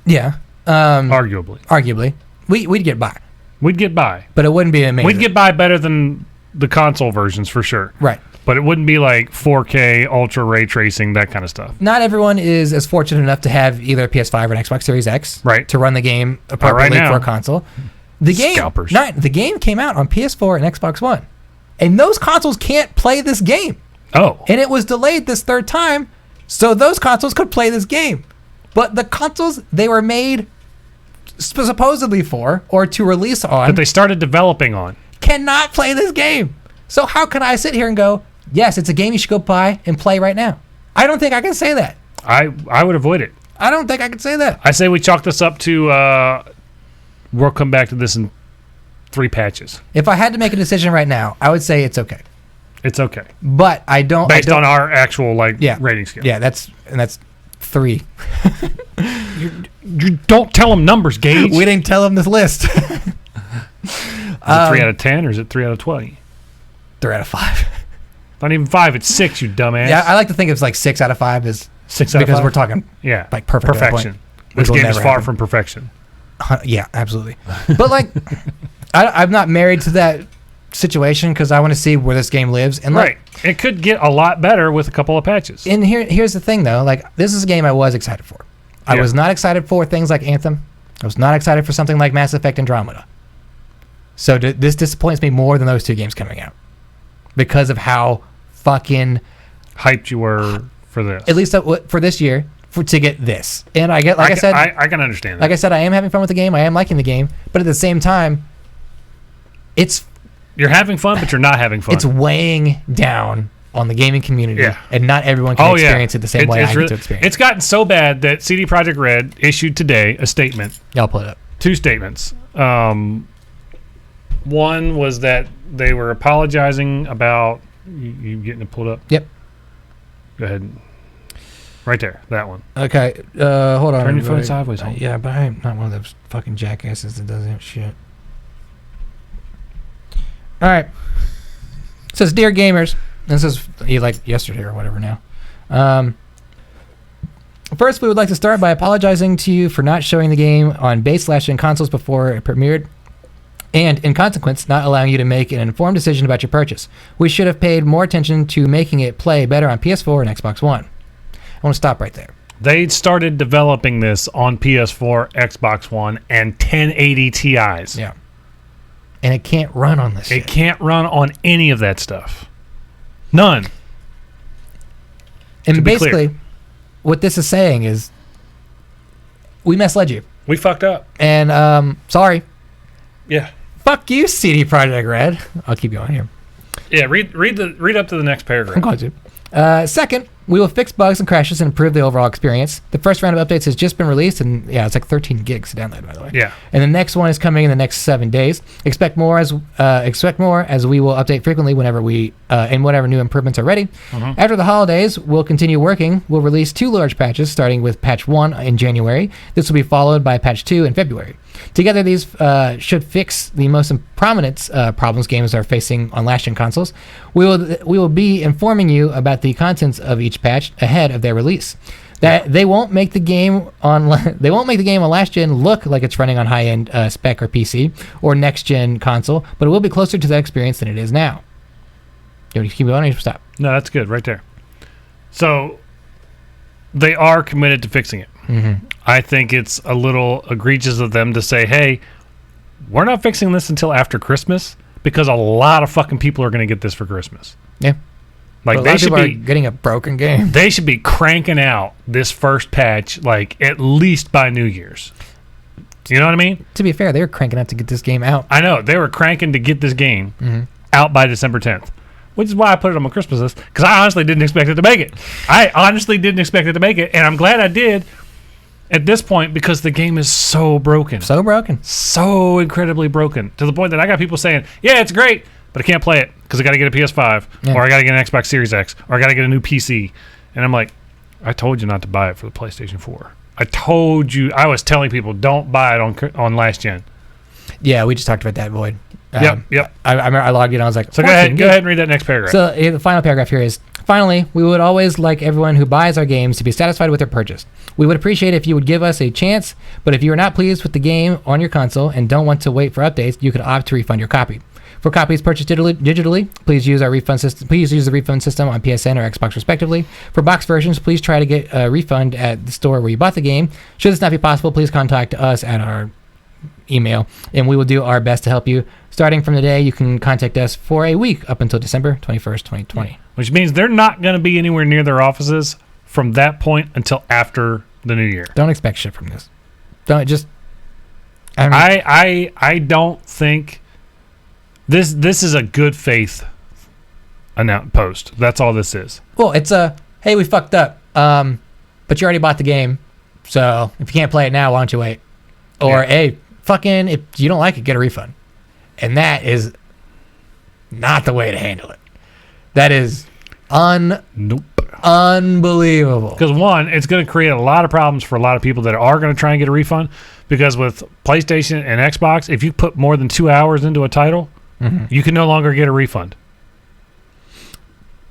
Yeah. Arguably. We'd get by. We'd get by. But it wouldn't be amazing. We'd get by better than the console versions for sure. Right. But it wouldn't be like 4K, ultra ray tracing, that kind of stuff. Not everyone is as fortunate enough to have either a PS5 or an Xbox Series X to run the game appropriately for a console. The game came out on PS4 and Xbox One. And those consoles can't play this game. Oh. And it was delayed this third time, so those consoles could play this game. But the consoles they were made supposedly for, or to release on, that they started developing on, cannot play this game. So how can I sit here and go, yes, it's a game you should go buy and play right now? I don't think I can say that. I would avoid it. I don't think I can say that. I say we chalk this up to we'll come back to this in 3 patches. If I had to make a decision right now, I would say it's okay. It's okay. But I don't... Based on our actual rating scale. Yeah, that's 3. You don't tell them numbers, Gage. We didn't tell them this list. Is it 3 out of 10 or is it 3 out of 20? 3 out of 5. Not even 5, it's 6, you dumbass. Yeah, I like to think it's like 6 out of 5 is 6 out of 5? Because we're talking like perfection. This game is far from perfection. Yeah, absolutely. But like, I'm not married to that situation because I want to see where this game lives. And right, it could get a lot better with a couple of patches. And here's the thing though, like this is a game I was excited for. I was not excited for things like Anthem. I was not excited for something like Mass Effect Andromeda. So this disappoints me more than those 2 games coming out because of how fucking hyped you were for this. At least for this year. To get this, and I get, I said, I can understand that. Like I said, I am having fun with the game. I am liking the game, but at the same time, you're having fun, but you're not having fun. It's weighing down on the gaming community, and not everyone can experience it the same way I get to experience. It's gotten so bad that CD Projekt Red issued today a statement. I'll pull it up. 2 statements. One was that they were apologizing about you getting it pulled up. Yep. Go ahead. Right there, that one. Okay, hold on. Turn your phone sideways. Yeah, but I'm not one of those fucking jackasses that does that shit. All right. It says, Dear Gamers, this is like yesterday or whatever now. First, we would like to start by apologizing to you for not showing the game on base/in consoles before it premiered. and in consequence, not allowing you to make an informed decision about your purchase. We should have paid more attention to making it play better on PS4 and Xbox One. I want to stop right there. They started developing this on PS4, Xbox One, and 1080 Ti's. Yeah. And it can't run on this shit. It can't run on any of that stuff. None. And basically, what this is saying is, we misled you. We fucked up. And, sorry. Yeah. Fuck you, CD Projekt Red. I'll keep going here. Yeah, read up to the next paragraph. I'm going to. Second, we will fix bugs and crashes and improve the overall experience. The first round of updates has just been released, and yeah, it's like 13 gigs to download, by the way. Yeah. And the next one is coming in the next 7 days. Expect more as we will update frequently whenever whatever new improvements are ready. After the holidays, we'll continue working. We'll release 2 large patches, starting with patch 1 in January. This will be followed by patch 2 in February. Together, these should fix the most prominent problems gamers are facing on last-gen consoles. We will be informing you about the contents of each patch ahead of their release. That they won't make the game on last-gen look like it's running on high-end spec or PC or next-gen console, but it will be closer to that experience than it is now. You want to keep going or stop? No, that's good right there. So they are committed to fixing it. Mm-hmm. I think it's a little egregious of them to say, hey, we're not fixing this until after Christmas, because a lot of fucking people are going to get this for Christmas. Yeah. Like, they should be getting a broken game. They should be cranking out this first patch, like, at least by New Year's. You know what I mean? To be fair, they were cranking out to get this game out. I know. They were cranking to get this game out by December 10th. Which is why I put it on my Christmas list, because I honestly didn't expect it to make it. And I'm glad I did at this point, because the game is so broken. So incredibly broken. To the point that I got people saying, yeah, it's great, but I can't play it because I got to get a PS5, or I got to get an Xbox Series X, or I got to get a new PC. And I'm like, I told you not to buy it for the PlayStation 4. I was telling people, don't buy it on last gen. Yeah, we just talked about that, Void. Yep. I remember I logged in. I was like, so go ahead and read that next paragraph. So the final paragraph here is, finally, we would always like everyone who buys our games to be satisfied with their purchase. We would appreciate if you would give us a chance, but if you are not pleased with the game on your console and don't want to wait for updates, you could opt to refund your copy. For copies purchased digitally, please use our refund system. Please use the refund system on PSN or Xbox, respectively. For box versions, please try to get a refund at the store where you bought the game. Should this not be possible, please contact us at our email, and we will do our best to help you. Starting from today, you can contact us for a week up until December 21st, 2020. Which means they're not going to be anywhere near their offices from that point until after the new year. Don't expect shit from this. Don't just. I don't think this is a good faith post. That's all this is. Well, it's hey, we fucked up. But you already bought the game, so if you can't play it now, why don't you wait? Or hey, fucking, if you don't like it, get a refund. And that is not the way to handle it. That is unbelievable. Because one, it's going to create a lot of problems for a lot of people that are going to try and get a refund. Because with PlayStation and Xbox, if you put more than 2 hours into a title, you can no longer get a refund.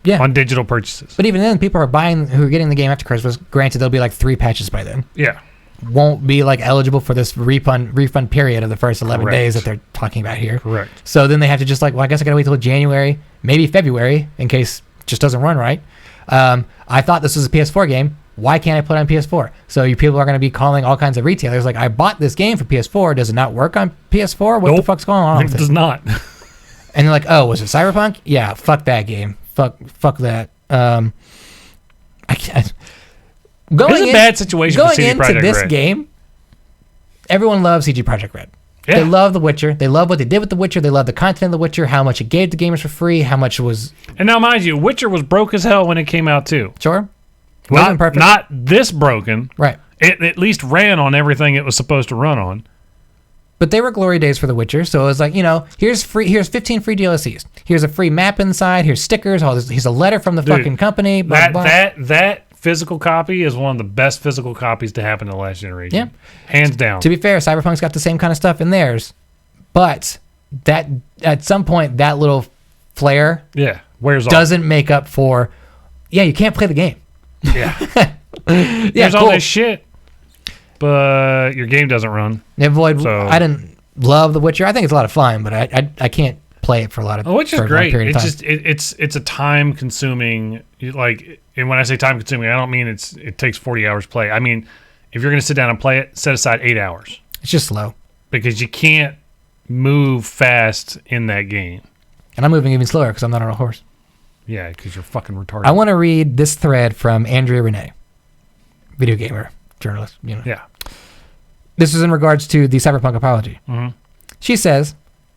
Yeah. On digital purchases. But even then, people are buying who are getting the game after Christmas. Granted, there'll be like 3 patches by then. Yeah. Won't be like eligible for this refund period of the first 11 days that they're talking about here. Correct. So then they have to just like, well, I guess I gotta wait till January, maybe February, in case it just doesn't run right. I thought this was a PS4 game. Why can't I put it on PS4? So you people are going to be calling all kinds of retailers like, I bought this game for PS4. Does it not work on PS4? What the fuck's going on? It does not. And they're like, oh, was it Cyberpunk? Yeah, fuck that game. Fuck that. I can't. It's a bad situation for CG Projekt Red. Going into this game, everyone loves CG Projekt Red. Yeah. They love The Witcher. They love what they did with The Witcher. They love the content of The Witcher, how much it gave to gamers for free, how much it was... And now, mind you, Witcher was broke as hell when it came out, too. Sure. Wasn't perfect. Not this broken. Right. It at least ran on everything it was supposed to run on. But they were glory days for The Witcher, so it was like, here's 15 free DLCs. Here's a free map inside. Here's stickers. Here's a letter from the fucking company. Blah, blah. That physical copy is one of the best physical copies to happen in the last generation. Yeah. Hands down. To be fair, Cyberpunk's got the same kind of stuff in theirs, but that at some point that little flair wears off. Doesn't make up for you can't play the game. Yeah. There's all this shit, but your game doesn't run. Yeah, Void, so. I didn't love The Witcher. I think it's a lot of fun, but I can't play it for a lot of. Which is for a long great. period of It's time. just it's a time consuming, like, and when I say time consuming, I don't mean it takes 40 hours to play. I mean, if you're going to sit down and play it, set aside 8 hours It's just slow. because you can't move fast in that game. And I'm moving even slower because I'm not on a horse. Yeah, because you're fucking retarded. I want to read this thread from Andrea Renee, video gamer, journalist. You know. Yeah. This is in regards to the cyberpunk apology. Mm-hmm. She says,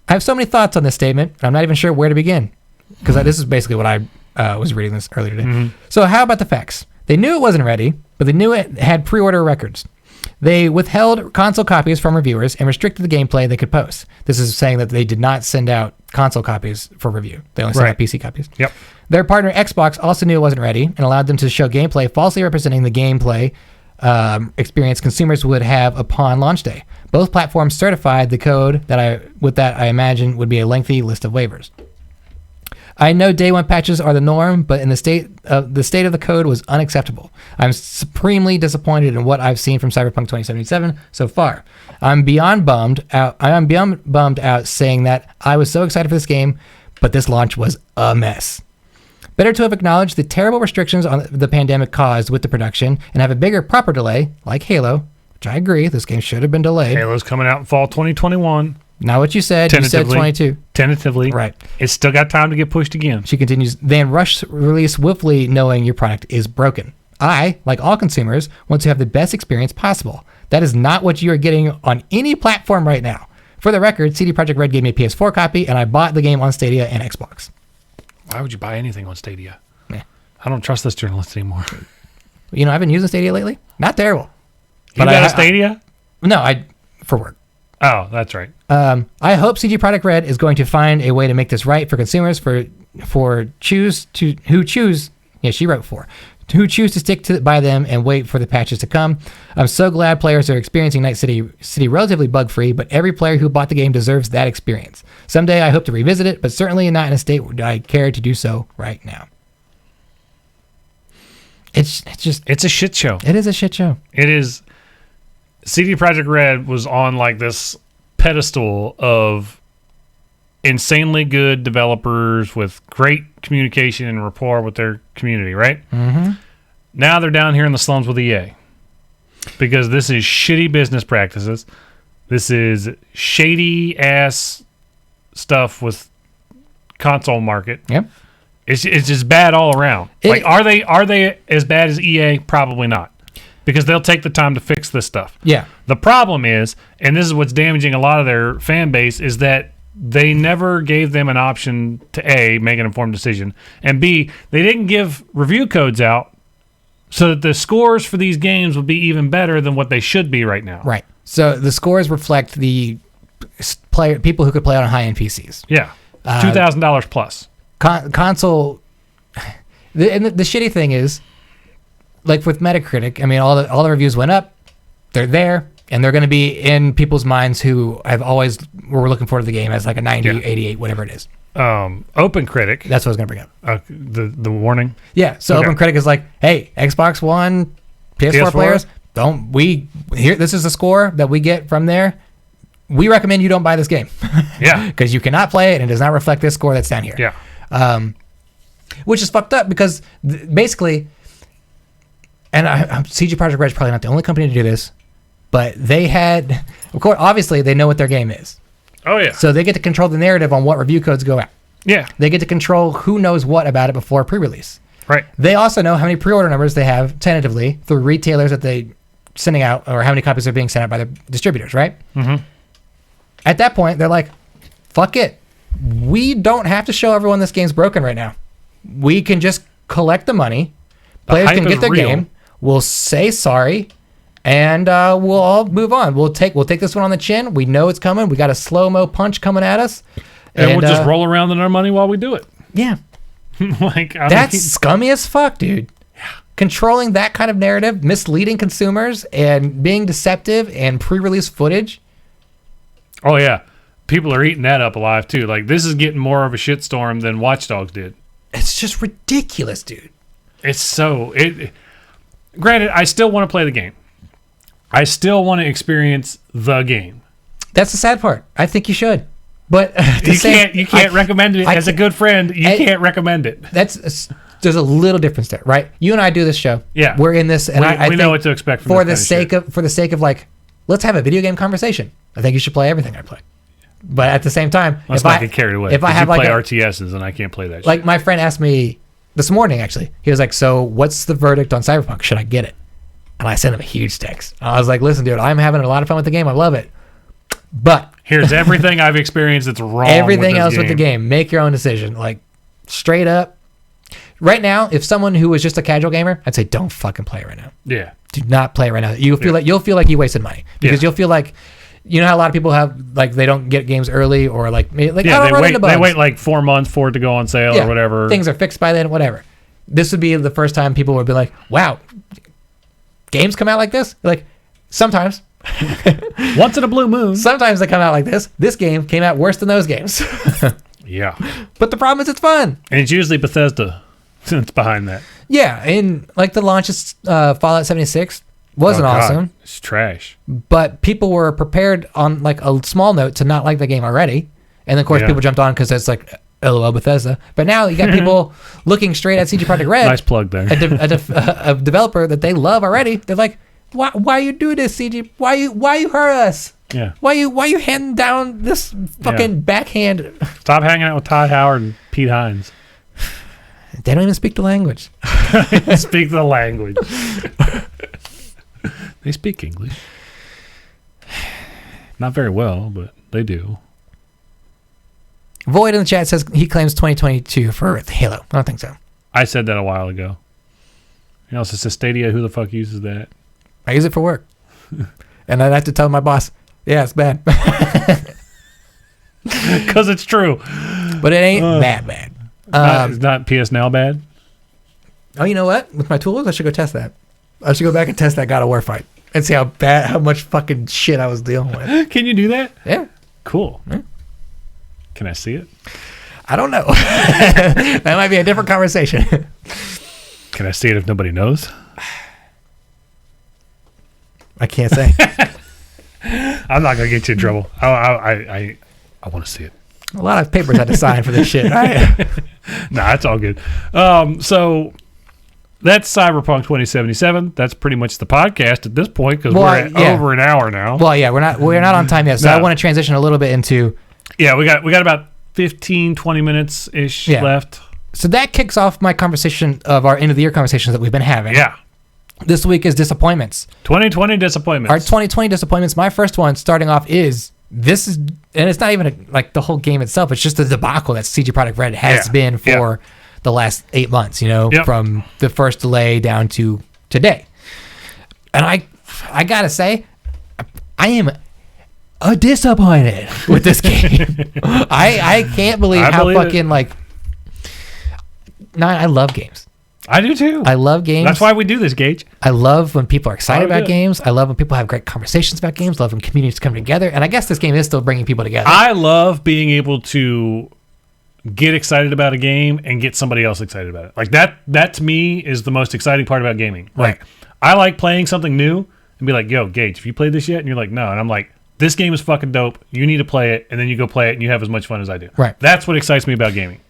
I have so many thoughts on this statement, I'm not even sure where to begin. Because this is basically what I was reading this earlier today. Mm-hmm. So how about the facts? They knew it wasn't ready, but they knew it had pre-order records. They withheld console copies from reviewers and restricted the gameplay they could post. This is saying that they did not send out console copies for review. They only sent out PC copies. Yep. Their partner Xbox also knew it wasn't ready and allowed them to show gameplay falsely representing the gameplay experience consumers would have upon launch day. Both platforms certified the code that I imagine would be a lengthy list of waivers. I know day one patches are the norm, but in the state of the code was unacceptable. I'm supremely disappointed in what I've seen from Cyberpunk 2077 so far. I'm beyond bummed out saying that I was so excited for this game, but this launch was a mess. Better to have acknowledged the terrible restrictions on the pandemic caused with the production and have a bigger proper delay, like Halo, which I agree, this game should have been delayed. Halo's coming out in fall 2021. Not what you said. You said 22. Tentatively. Right. It's still got time to get pushed again. She continues, then rush release swiftly knowing your product is broken. I, like all consumers, want to have the best experience possible. That is not what you are getting on any platform right now. For the record, CD Projekt Red gave me a PS4 copy, and I bought the game on Stadia and Xbox. Why would you buy anything on Stadia? Yeah. I don't trust this journalist anymore. You know, I've been using Stadia lately. Not terrible. You got a Stadia? No, for work. Oh, that's right. I hope CD Projekt Red is going to find a way to make this right for consumers who choose to stick by them and wait for the patches to come. I'm so glad players are experiencing Night City relatively bug-free, but every player who bought the game deserves that experience. Someday I hope to revisit it, but certainly not in a state where I care to do so right now. It's a shit show. It is a shit show. It is. CD Projekt Red was on like this pedestal of insanely good developers with great communication and rapport with their community, right? Mm-hmm. Now they're down here in the slums with EA because this is shitty business practices. This is shady ass stuff with console market. Yep. It's just bad all around. Are they as bad as EA? Probably not. Because they'll take the time to fix this stuff. Yeah. The problem is, and this is what's damaging a lot of their fan base, is that they never gave them an option to A, make an informed decision, and B, they didn't give review codes out so that the scores for these games would be even better than what they should be right now. Right. So the scores reflect the people who could play on high-end PCs. Yeah. $2,000 plus. Console. The shitty thing is, like with Metacritic, I mean, all the reviews went up. They're there, and they're going to be in people's minds who were looking forward to the game as like a 90, 88, whatever it is. OpenCritic. That's what I was going to bring up. The warning. Yeah. So okay. OpenCritic is like, hey, Xbox One, PS4 players, this is the score that we get from there. We recommend you don't buy this game. Yeah. Because you cannot play it, and it does not reflect this score that's down here. Yeah. Which is fucked up because basically. And CG Projekt Red is probably not the only company to do this, but they had, of course, obviously they know what their game is. Oh yeah. So they get to control the narrative on what review codes go out. Yeah. They get to control who knows what about it before pre-release. Right. They also know how many pre-order numbers they have tentatively through retailers that they sending out, or how many copies are being sent out by the distributors. Right. Mm-hmm. At that point, they're like, "Fuck it, we don't have to show everyone this game's broken right now. We can just collect the money. Players can get their game. We'll say sorry, and we'll all move on. We'll take this one on the chin. We know it's coming. We got a slow-mo punch coming at us. And we'll just roll around in our money while we do it. Yeah. That's scummy as fuck, dude. Yeah. Controlling that kind of narrative, misleading consumers, and being deceptive and pre-release footage. Oh, yeah. People are eating that up alive, too. Like, this is getting more of a shitstorm than Watch Dogs did. It's just ridiculous, dude. It's so... Granted, I still want to play the game. I still want to experience the game. That's the sad part. I think you should. But you can't recommend it as a good friend. You can't recommend it. There's a little difference there, right? You and I do this show. Yeah, we're in this, and I we know what to expect from for the sake of like, let's have a video game conversation. I think you should play everything I play. But at the same time, let's not get carried away. If I have play RTSs and I can't play that. Like my friend asked me this morning, actually, he was like, "So what's the verdict on Cyberpunk? Should I get it?" And I sent him a huge text. I was like, "Listen, dude, I'm having a lot of fun with the game. I love it, but here's everything I've experienced that's wrong. Everything else with the game. Make your own decision. Like straight up. Right now, if someone who was just a casual gamer, I'd say don't fucking play it right now. Yeah. Do not play it right now. You'll feel like you wasted money because you'll feel like, you know how a lot of people have, like, they don't get games early or like I don't run into bugs. They wait like 4 months for it to go on sale or whatever. Things are fixed by then, whatever. This would be the first time people would be like, wow, games come out like this? Like, sometimes. Once in a blue moon. Sometimes they come out like this. This game came out worse than those games. Yeah. But the problem is it's fun. And it's usually Bethesda that's behind that. Yeah, and like the launch of Fallout 76 wasn't awesome. It's trash. But people were prepared on like a small note to not like the game already. And of course people jumped on because it's like, LOL Bethesda. But now you got people looking straight at CG Projekt Red. Nice plug there. A developer that they love already. They're like, why you do this, CG? Why you hurt us? Yeah. Why you handing down this fucking backhand? Stop hanging out with Todd Howard and Pete Hines. They don't even speak the language. Speak the language. They speak English. Not very well, but they do. Void in the chat says he claims 2022 for Halo. I don't think so. I said that a while ago. You know, it's a Stadia. Who the fuck uses that? I use it for work. And I'd have to tell my boss, yeah, it's bad. Because it's true. But it ain't that bad. It's not PS Now bad? Oh, you know what? With my tools, I should go test that. I should go back and test that God of War fight and see how much fucking shit I was dealing with. Can you do that? Yeah. Cool. Yeah. Can I see it? I don't know. That might be a different conversation. Can I see it if nobody knows? I can't say. I'm not gonna get you in trouble. I want to see it. A lot of papers had to sign for this shit. Nah, it's all good. So that's Cyberpunk 2077. That's pretty much the podcast at this point because we're at over an hour now. Well, yeah, we're not on time yet. So I want to transition a little bit into. Yeah, we got about 15, 20 minutes ish left. So that kicks off my conversation of our end of the year conversations that we've been having. Yeah. This week is disappointments. 2020 disappointments. Our 2020 disappointments. My first one, starting off, is this is, and it's not even like the whole game itself. It's just the debacle that CG Projekt Red has been for the last 8 months. You know, from the first delay down to today. And I gotta say, I am disappointed with this game. I can't believe how fucking I love games. I do too. I love games. That's why we do this, Gage. I love when people are excited about games. I love when people have great conversations about games. I love when communities come together. And I guess this game is still bringing people together. I love being able to get excited about a game and get somebody else excited about it. Like that to me is the most exciting part about gaming. Right. Like I like playing something new and be like, yo, Gage, have you played this yet? And you're like, no. And I'm like, this game is fucking dope. You need to play it. And then you go play it and you have as much fun as I do. Right. That's what excites me about gaming.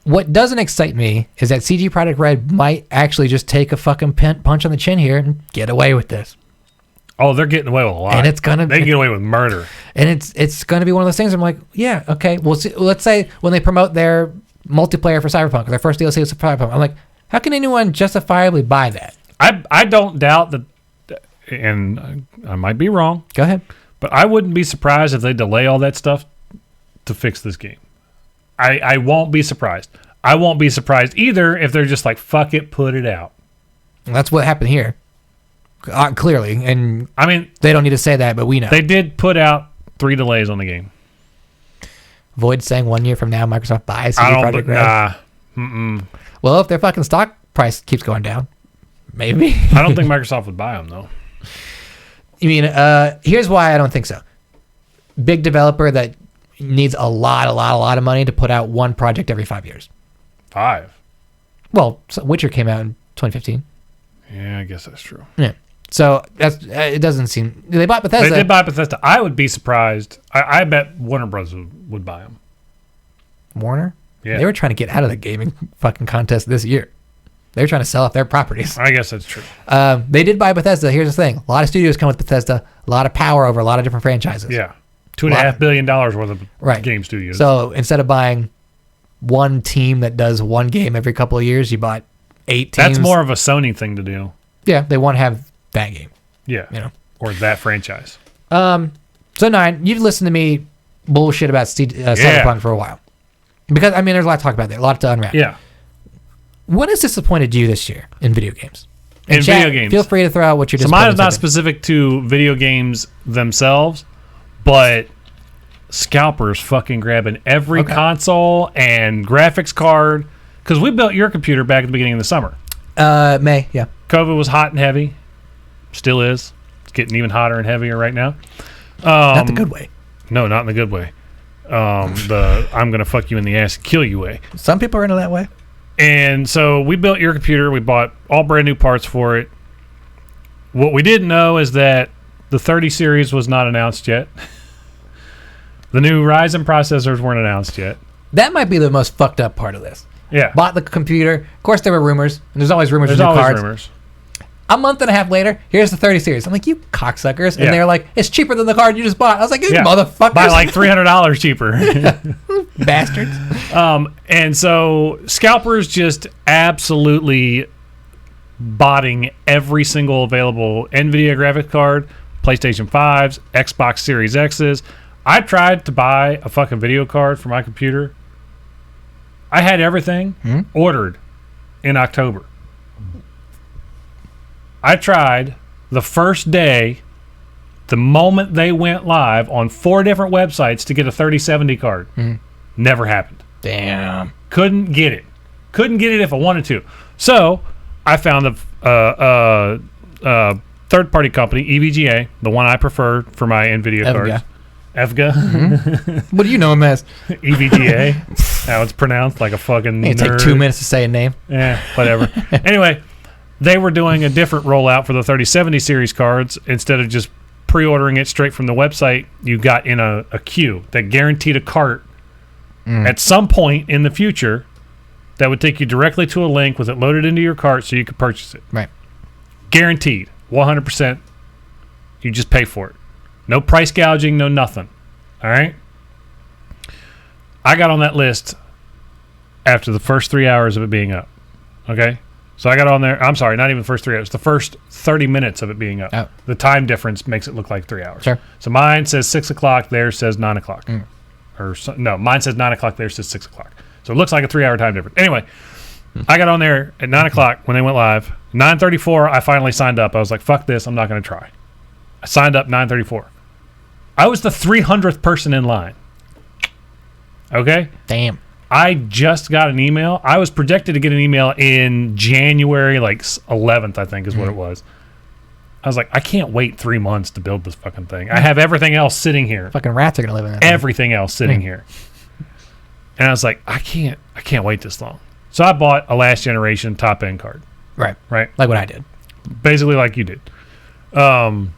What doesn't excite me is that CG Projekt Red might actually just take a fucking punch on the chin here and get away with this. Oh, they're getting away with a lot. And it's gonna they get away with murder. And it's gonna be one of those things. I'm like, yeah, okay. Well, let's say when they promote their multiplayer for Cyberpunk, their first DLC is Cyberpunk. I'm like, how can anyone justifiably buy that? I don't doubt that, and I might be wrong. Go ahead. But I wouldn't be surprised if they delay all that stuff to fix this game. I won't be surprised. I won't be surprised either if they're just like, fuck it, put it out. And that's what happened here. Clearly. And I mean, they don't need to say that, but we know. They did put out 3 delays on the game. Void saying 1 year from now, Microsoft buys CD Projekt Red. Well, if their fucking stock price keeps going down, maybe. I don't think Microsoft would buy them, though. You mean, here's why I don't think so. Big developer that needs a lot of money to put out one project every 5 years. 5? Well, Witcher came out in 2015. Yeah, I guess that's true. Yeah. So that's it. Doesn't seem they bought Bethesda. They did buy Bethesda. I would be surprised. I bet Warner Bros. would buy them. Warner. Yeah. They were trying to get out of the gaming fucking contest this year. They were trying to sell off their properties. I guess that's true. They did buy Bethesda. Here's the thing: a lot of studios come with Bethesda. A lot of power over a lot of different franchises. Yeah, $2.5 billion worth of game studios. So instead of buying one team that does one game every couple of years, you bought 8 teams. That's more of a Sony thing to do. Yeah, they want to have that game. Yeah, or that franchise. So 9, you've listened to me bullshit about Cyberpunk for a while, because I mean, there's a lot to talk about there, a lot to unwrap. Yeah. What has disappointed you this year in video games? In video games, feel free to throw out what you're. So mine is not specific to video games themselves, but scalpers fucking grabbing every console and graphics card, because we built your computer back at the beginning of the summer. May, yeah. COVID was hot and heavy, still is. It's getting even hotter and heavier right now. Not the good way. No, not in the good way. The I'm gonna fuck you in the ass and kill you way. Some people are into that way. And so we built your computer. We bought all brand new parts for it. What we didn't know is that the 30 series was not announced yet. The new Ryzen processors weren't announced yet. That might be the most fucked up part of this. Yeah. Bought the computer. Of course, there were rumors. And there's always rumors There's of new always cards. rumors. A month and a half later, here's the 30 series. I'm like, you cocksuckers. And they're like, it's cheaper than the card you just bought. I was like, you motherfuckers. By like $300 cheaper. Bastards. And so scalpers just absolutely botting every single available NVIDIA graphics card, PlayStation 5s, Xbox Series X's. I tried to buy a fucking video card for my computer. I had everything ordered in October. I tried the first day, the moment they went live on 4 different websites to get a 3070 card. Never happened. Damn. Couldn't get it. Couldn't get it if I wanted to. So I found a third-party company, EVGA, the one I prefer for my NVIDIA cards. EVGA. What do you know him as? EVGA. How it's pronounced, like a fucking It nerd. take 2 minutes to say a name. Yeah, whatever. Anyway, they were doing a different rollout for the 3070 series cards. Instead of just pre-ordering it straight from the website, you got in a queue that guaranteed a cart at some point in the future that would take you directly to a link with it loaded into your cart so you could purchase it. Right. Guaranteed. 100%. You just pay for it. No price gouging, no nothing. All right? I got on that list after the first 3 hours of it being up. Okay? So I got on there. I'm sorry, not even the first 3 hours. The first 30 minutes of it being up. Oh. The time difference makes it look like 3 hours. Sure. So mine says 6 o'clock, theirs says 9 o'clock. No, mine says 9 o'clock, theirs says 6 o'clock. So it looks like a 3 hour time difference. Anyway, I got on there at 9 o'clock when they went live. 9:34, I finally signed up. I was like, fuck this, I'm not going to try. I signed up 9:34. I was the 300th person in line. Okay? Damn. I just got an email. I was projected to get an email in January, like 11th, I think is what it was. I was like, I can't wait 3 months to build this fucking thing. I have everything else sitting here. Fucking rats are going to live in that. Everything else sitting here. And I was like, I can't wait this long. So I bought a last generation top end card. Right. Right. Like what I did. Basically like you did. And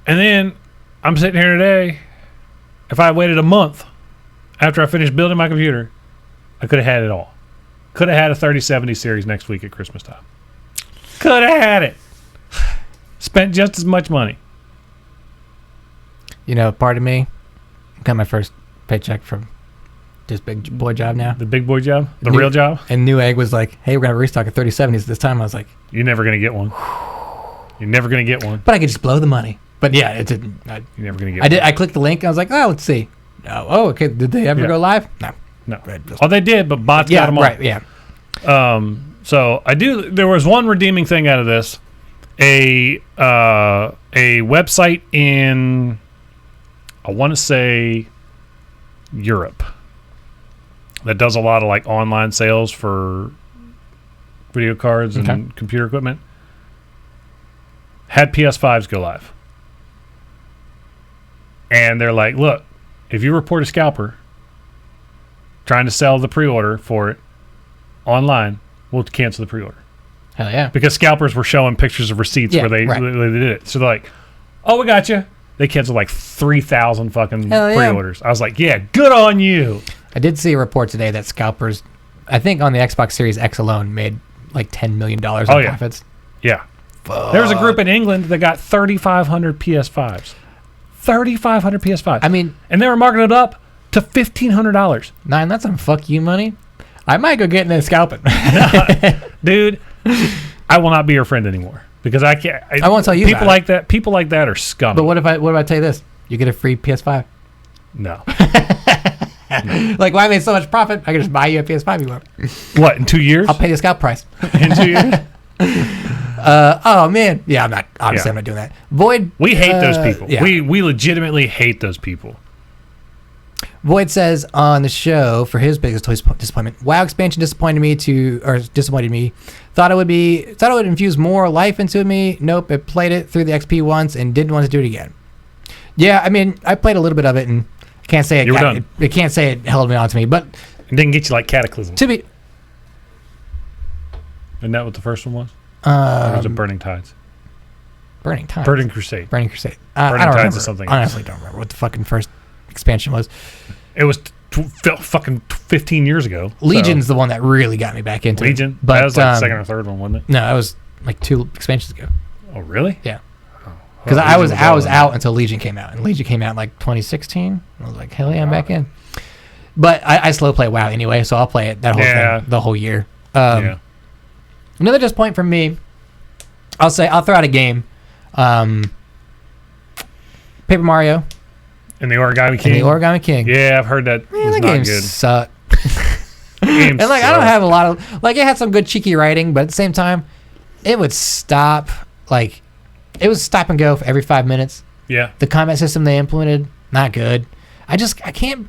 then I'm sitting here today. If I waited a month after I finished building my computer, I could have had it all. Could have had a 3070 series next week at Christmas time. Could have had it. Spent just as much money. You know, part of me got my first paycheck from this big boy job now. The big boy job? The real job? And Newegg was like, hey, we're going to restock at 3070s this time. I was like, you're never going to get one. You're never going to get one. But I could just blow the money. But yeah, it didn't. You're never going to get one. I clicked the link. I was like, oh, let's see. Oh, okay. Did they ever go live? No. Oh, they did, but bots got them all. Right, yeah. So there was one redeeming thing out of this. A website in, I want to say, Europe that does a lot of like online sales for video cards and computer equipment had PS5s go live. And they're like, look, if you report a scalper trying to sell the pre-order for it online, we'll cancel the pre-order. Hell yeah. Because scalpers were showing pictures of receipts where they did it. So they're like, oh, we got you. They canceled like 3,000 fucking pre-orders. I was like, yeah, good on you. I did see a report today that scalpers, I think on the Xbox Series X alone, made like $10 million in profits. Yeah. There was a group in England that got 3,500 PS5s. 3,500 PS5s. I mean, and they were marking it up to $1,500. Nine, that's some fuck you money. I might go get into scalping. Dude, I will not be your friend anymore because I can't. I won't tell you people like that. People like that are scum. But what if I tell you this? You get a free PS5. No. Like, why I made so much profit? I can just buy you a PS5 you want. What, in 2 years? I'll pay the scalp price. In 2 years? Oh man, yeah, I'm not. Obviously, I'm not doing that. Void. We hate those people. Yeah. We legitimately hate those people. Void says on the show for his biggest disappointment, WoW expansion disappointed me. Thought it would infuse more life into me. Nope, it played it through the XP once and didn't want to do it again. Yeah, I mean, I played a little bit of it and can't say it can't say it held me on to me, but it didn't get you like Cataclysm. To be, isn't that what the first one was? Or was it Burning Tides? Burning Tides. Burning Crusade. Burning Crusade. Burning I don't Tides remember. is something. Honestly, don't remember what the fucking first expansion was. It was fucking 15 years ago. Legion's the one that really got me back into Legion? But that was like the second or third one, wasn't it? No, that was like 2 expansions ago. Oh, really? Yeah. Because I was out until Legion came out, and Legion came out in like 2016. I was like, hell yeah, I'm back in. But I slow play WoW anyway, so I'll play it that whole thing the whole year. Another disappointment from me. I'll throw out a game. Paper Mario. And the Origami King. Yeah, I've heard that was that not game good. Sucked. And like, I don't have a lot of like. It had some good cheeky writing, but at the same time, it would stop. Like, it was stop and go for every 5 minutes. Yeah. The combat system they implemented, not good. I can't.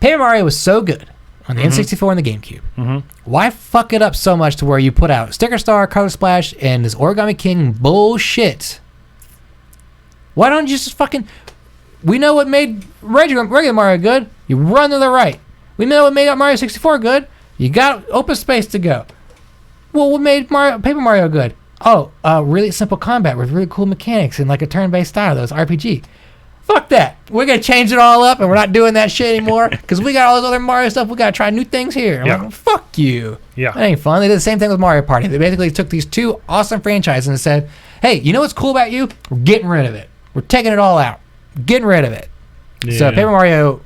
Paper Mario was so good on the N64 and the GameCube. Mm-hmm. Why fuck it up so much to where you put out Sticker Star, Color Splash, and this Origami King bullshit? Why don't you just fucking... We know what made regular Mario good. You run to the right. We know what made Mario 64 good. You got open space to go. Well, what made Paper Mario good? Oh, really simple combat with really cool mechanics and like a turn-based style. That was RPG. Fuck that. We're going to change it all up and we're not doing that shit anymore because we got all this other Mario stuff. We got to try new things here. I'm like, fuck you. Yeah. That ain't fun. They did the same thing with Mario Party. They basically took these 2 awesome franchises and said, hey, you know what's cool about you? We're getting rid of it. We're taking it all out. Getting rid of it. Yeah. So Paper Mario,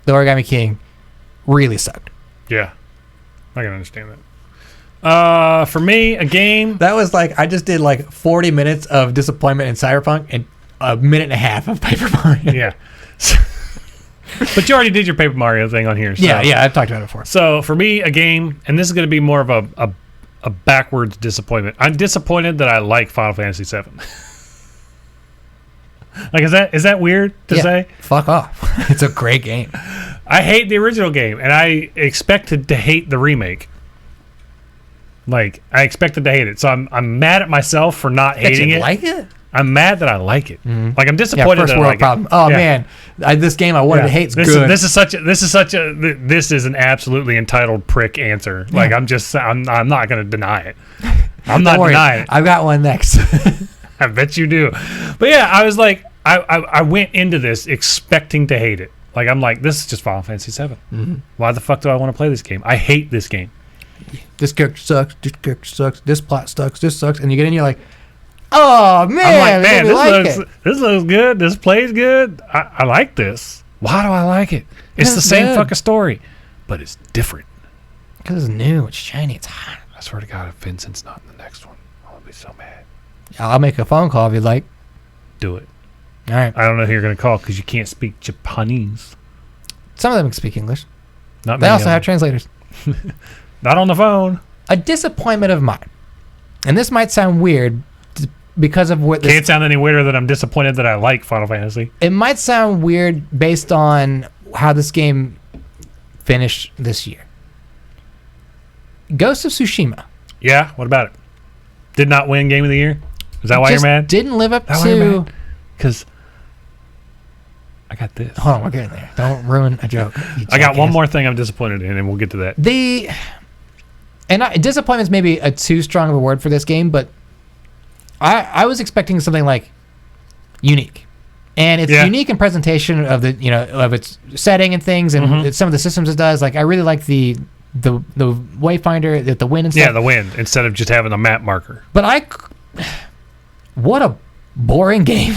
the Origami King, really sucked. Yeah. I can understand that. For me, a game... That was like, I just did like 40 minutes of disappointment in Cyberpunk and a minute and a half of Paper Mario. Yeah. But you already did your Paper Mario thing on here. So. Yeah, I've talked about it before. So for me, a game, and this is going to be more of a backwards disappointment. I'm disappointed that I like Final Fantasy VII. Like, is that weird to say? Fuck off. It's a great game. I hate the original game, and I expected to hate the remake. Like, I expected to hate it. So I'm mad at myself for not hating it. Like it? I'm mad that I like it. Mm-hmm. Like, I'm disappointed first that I world like problem. it. Oh man, this game I wanted to hate is good. This is an absolutely entitled prick answer. Yeah. Like, I'm not going to deny it. I'm not denying it. I've got one next. I bet you do. But yeah, I was like, I went into this expecting to hate it. Like, I'm like, this is just Final Fantasy VII. Mm-hmm. Why the fuck do I want to play this game? I hate this game. This character sucks. This character sucks. This plot sucks. This sucks. And you get in, you're like, oh man, I'm like, this looks good. This plays good. I like this. Why do I like it? It's the same fucking story, but it's different. Because it's new. It's shiny. It's hot. I swear to God, if Vincent's not in the next one, I'll be so mad. I'll make a phone call if you'd like. Do it. All right. I don't know who you're going to call because you can't speak Japanese. Some of them can speak English. Not they also have translators. Not on the phone. A disappointment of mine, and this might sound weird because of what. Can't sound any weirder than I'm disappointed that I like Final Fantasy. It might sound weird based on how this game finished this year. Ghost of Tsushima. Yeah, what about it? Did not win Game of the Year? Is that why you're mad? Didn't live up to. Because I got this. Hold on, we're getting there. Don't ruin a joke. I got one more thing I'm disappointed in, and we'll get to that. And disappointment is maybe a too strong of a word for this game, but I was expecting something like unique. And it's unique in presentation of of its setting and things, and some of the systems it does. Like I really like the wayfinder, the wind and stuff. Yeah, the wind instead of just having a map marker. But what a boring game.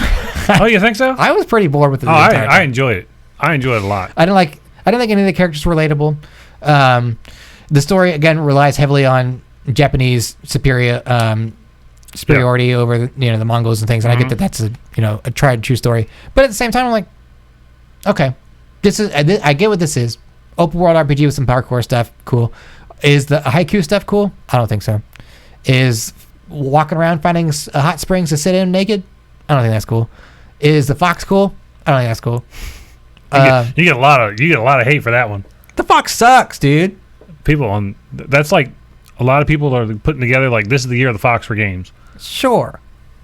Oh, you think so? I was pretty bored with it. I enjoyed it. I enjoyed it a lot. I didn't think any of the characters were relatable. The story again relies heavily on Japanese superiority over the Mongols and things, and I get that that's a tried and true story. But at the same time, I'm like, okay, I get what this is. Open world RPG with some parkour stuff, cool. Is the haiku stuff cool? I don't think so. Is walking around finding hot springs to sit in naked? I don't think that's cool. Is the fox cool? I don't think that's cool. You get a lot of hate for that one. The fox sucks, dude. That's like a lot of people are putting together like this is the year of the fox for games. Sure.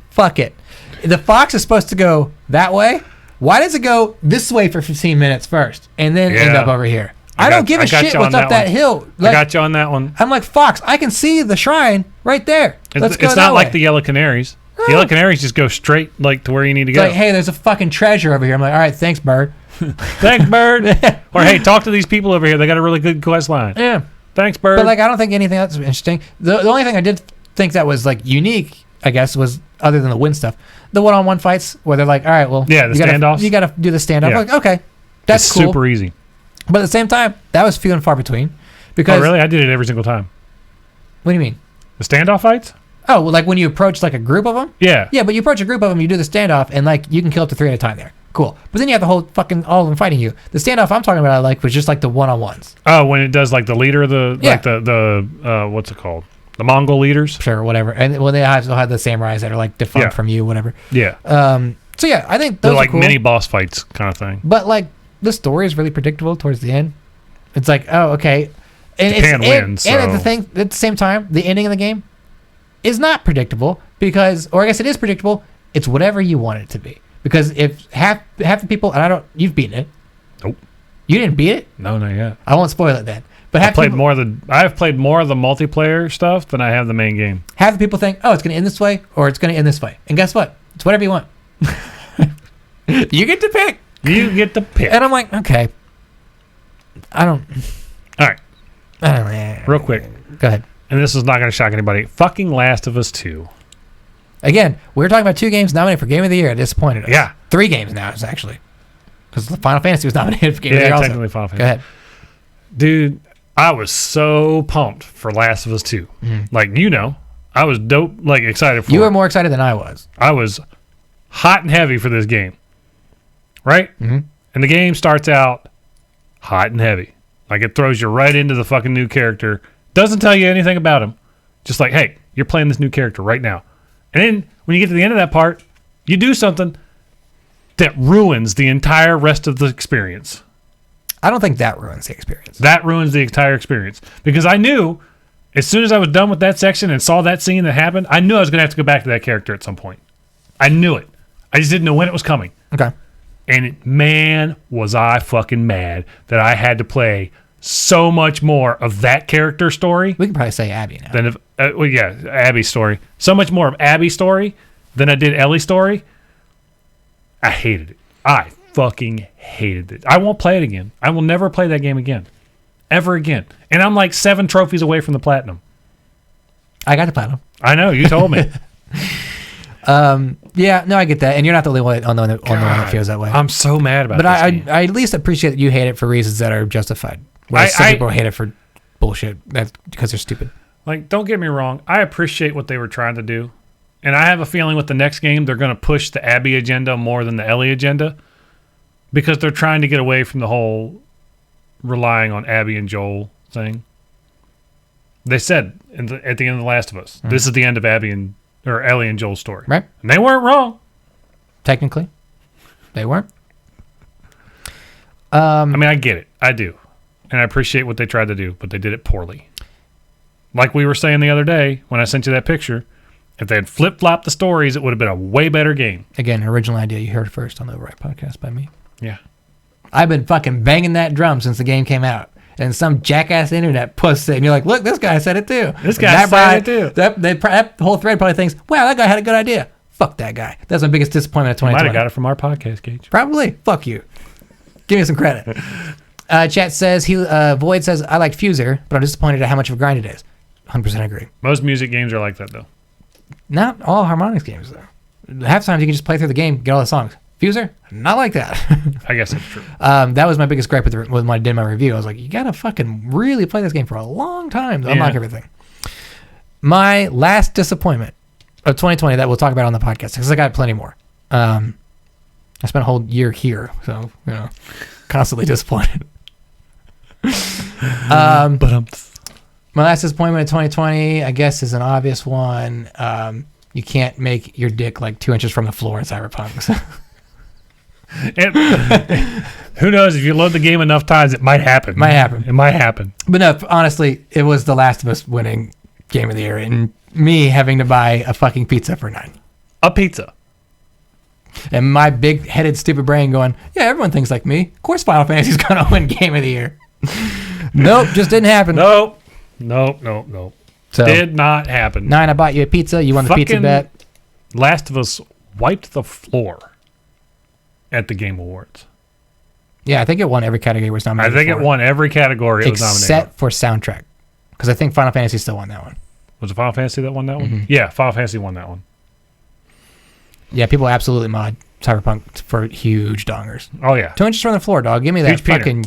Fuck it. The fox is supposed to go that way. Why does it go this way for 15 minutes first and then end up over here? I don't give a shit what's up that hill. I got you on that one. I'm like, Fox, I can see the shrine right there. Let's go that way. It's not like the Yellow Canaries. The Yellow Canaries just go straight like to where you need to go. Like, hey, there's a fucking treasure over here. I'm like, all right, thanks, bird. Thanks, bird. Or, hey, talk to these people over here. They got a really good quest line. Yeah. Thanks, bird. But, like, I don't think anything else was interesting. The only thing I did think that was, like, unique, I guess, was, other than the wind stuff, the one-on-one fights where they're like, all right, well. Yeah, the standoffs. You got to do the standoff. Yeah. Like, okay, that's cool. Super easy. But at the same time, that was few and far between. Because, oh, really? I did it every single time. What do you mean? The standoff fights? Oh, well, like when you approach, like, a group of them? Yeah. Yeah, but you approach a group of them, you do the standoff, and, like, you can kill up to 3 at a time there. Cool. But then you have the whole fucking all of them fighting you. The standoff I'm talking about, was just like the one-on-ones. Oh, when it does like the leader of like the what's it called? The Mongol leaders? Sure, whatever. And well, they also have the samurais that are like defunct from you, whatever. Yeah. So yeah, I think those are like cool. mini boss fights kind of thing. But like the story is really predictable towards the end. It's like, oh, okay. And Japan wins. And at the same time, the ending of the game is not predictable or I guess it is predictable. It's whatever you want it to be. Because if half the people, and you've beaten it. Nope. You didn't beat it? No, not yet. I won't spoil it then. But I've played more of the multiplayer stuff than I have the main game. Half the people think, oh, it's going to end this way or it's going to end this way. And guess what? It's whatever you want. You get to pick. You get to pick. And I'm like, okay. All right. Real quick. Go ahead. And this is not going to shock anybody. Fucking Last of Us 2. Again, we were talking about 2 games nominated for Game of the Year. It disappointed us. Yeah. 3 games now, actually. Because Final Fantasy was nominated for Game of the Year also. Technically Final Fantasy. Go ahead. Dude, I was so pumped for Last of Us 2. Like, I was excited for it. You were more excited than I was. I was hot and heavy for this game. Right? Mm-hmm. And the game starts out hot and heavy. Like, it throws you right into the fucking new character. Doesn't tell you anything about him. Just like, hey, you're playing this new character right now. And then when you get to the end of that part, you do something that ruins the entire rest of the experience. I don't think that ruins the experience. That ruins the entire experience. Because I knew, as soon as I was done with that section and saw that scene that happened, I knew I was going to have to go back to that character at some point. I knew it. I just didn't know when it was coming. Okay. And man, was I fucking mad that I had to play so much more of that character story. We can probably say Abby now. Abby's story. So much more of Abby's story than I did Ellie's story. I hated it. I fucking hated it. I won't play it again. I will never play that game again. Ever again. And I'm like 7 trophies away from the platinum. I got the platinum. I know. You told me. Yeah, no, I get that. And you're not the only one on the one that feels that way. I'm so mad about it. But I at least appreciate that you hate it for reasons that are justified. Whereas some people hate it for bullshit because they're stupid. Like, don't get me wrong. I appreciate what they were trying to do. And I have a feeling with the next game, they're going to push the Abby agenda more than the Ellie agenda. Because they're trying to get away from the whole relying on Abby and Joel thing. They said at the end of The Last of Us, this is the end of Ellie and Joel's story. Right. And they weren't wrong. Technically. They weren't. I mean, I get it. I do. And I appreciate what they tried to do, but they did it poorly. Like we were saying the other day when I sent you that picture, if they had flip-flopped the stories, it would have been a way better game. Again, original idea. You heard it first on the Override podcast by me. Yeah. I've been fucking banging that drum since the game came out. and some jackass internet posts it, and you're like, look, this guy said it too. This guy said it too. That whole thread probably thinks, wow, that guy had a good idea. Fuck that guy. That's my biggest disappointment of 2020. Might have got it from our podcast, Gage. Probably. Fuck you. Give me some credit. Chat says, Void says, I like Fuser, but I'm disappointed at how much of a grind it is. 100% agree. Most music games are like that, though. Not all Harmonix games, though. Half the time you can just play through the game, get all the songs. Fuser, not like that. I guess that's true. That was my biggest gripe with when I did my review. I was like, you gotta fucking really play this game for a long time to unlock everything. My last disappointment of 2020 that we'll talk about on the podcast, because I got plenty more. I spent a whole year here, so, constantly disappointed. My last disappointment of 2020, I guess, is an obvious one. You can't make your dick like 2 inches from the floor in Cyberpunk. So. And who knows? If you load the game enough times, it might happen. It might happen. But no, honestly, it was The Last of Us winning Game of the Year, and me having to buy a fucking pizza for $9. A pizza. And my big-headed, stupid brain going, yeah, everyone thinks like me. Of course Final Fantasy's going to win Game of the Year. Nope, just didn't happen. Nope. So, did not happen. 9, I bought you a pizza. You won the pizza bet. Last of Us wiped the floor at the Game Awards. Yeah, I think it won every category it was nominated for. It won every category it was nominated except for soundtrack. Because I think Final Fantasy still won that one. Was it Final Fantasy that won that one? Mm-hmm. Yeah, Final Fantasy won that one. Yeah, people absolutely mod Cyberpunk for huge dongers. Oh, yeah. 2 inches from the floor, dog. Give me that Huge fucking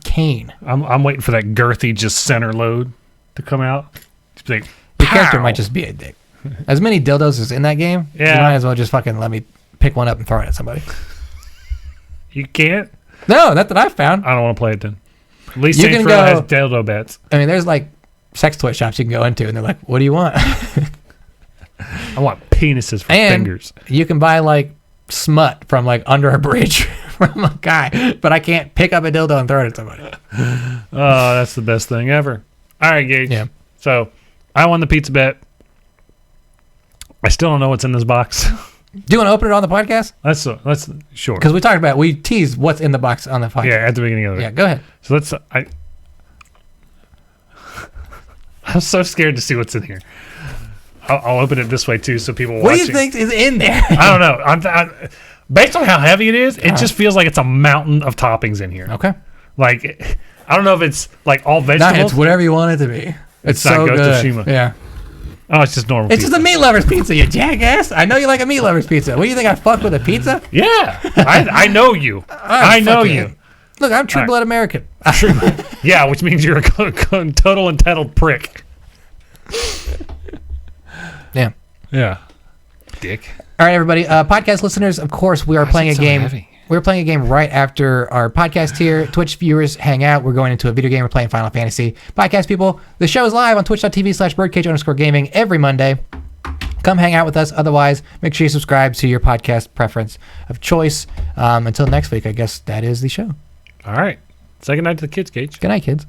cane. I'm waiting for that girthy just center load to come out. Just like, your character might just be a dick. As many dildos as in that game, you might as well just fucking let me pick one up and throw it at somebody. You can't? No, not that I found. I don't want to play it then. At least Saints Row has dildo bets. I mean, there's like sex toy shops you can go into, and they're like, what do you want? I want penises for fingers. You can buy like smut from like under a bridge from a guy, but I can't pick up a dildo and throw it at somebody. Oh, that's the best thing ever. All right, Gage. Yeah. So I won the pizza bet. I still don't know what's in this box. Do you want to open it on the podcast? Let's sure. Because we teased what's in the box on the podcast. Yeah, at the beginning of it. Yeah, go ahead. So I'm so scared to see what's in here. I'll open it this way too, so people watching. What do you think is in there? I don't know. Based on how heavy it is, it just feels like it's a mountain of toppings in here. Okay. Like, I don't know if it's like all vegetables. It's whatever you want it to be. It's so not good. Gotoshima. Yeah. Oh, it's just normal. It's just a meat lover's pizza, you jackass. I know you like a meat lover's pizza. What do you think? I fuck with a pizza? Yeah, I know you. I know you. Look, I'm true blood American. Yeah, which means you're a total entitled prick. Yeah. Yeah. Dick. All right, everybody. Podcast listeners, of course, we are playing a game. Heavy? We're playing a game right after our podcast here. Twitch viewers hang out. We're going into a video game. We're playing Final Fantasy. Podcast people, the show is live on twitch.tv/birdcage_gaming every Monday. Come hang out with us. Otherwise, make sure you subscribe to your podcast preference of choice. Until next week, I guess that is the show. All right. Say good night to the kids, Gage. Good night, kids.